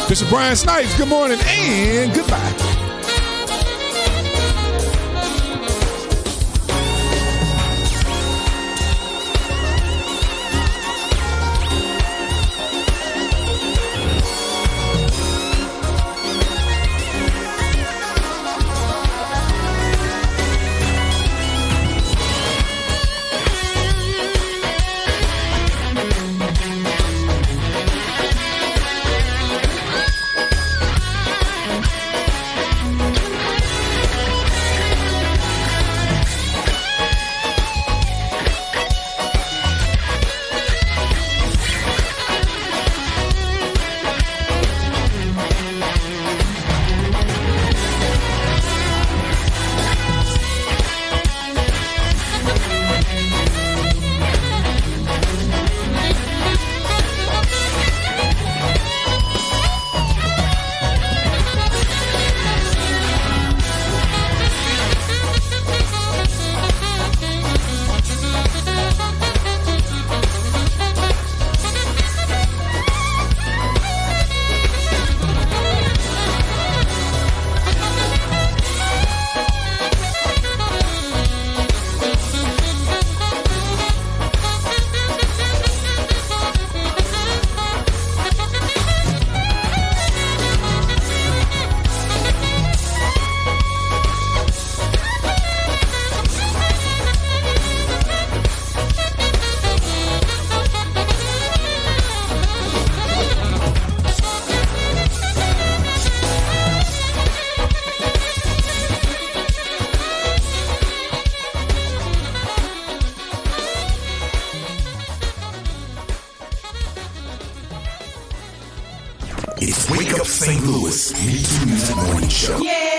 Bishop Brian Snipes, good morning and goodbye. Wake up St. Louis. MeTooMusic Morning Show. Yeah.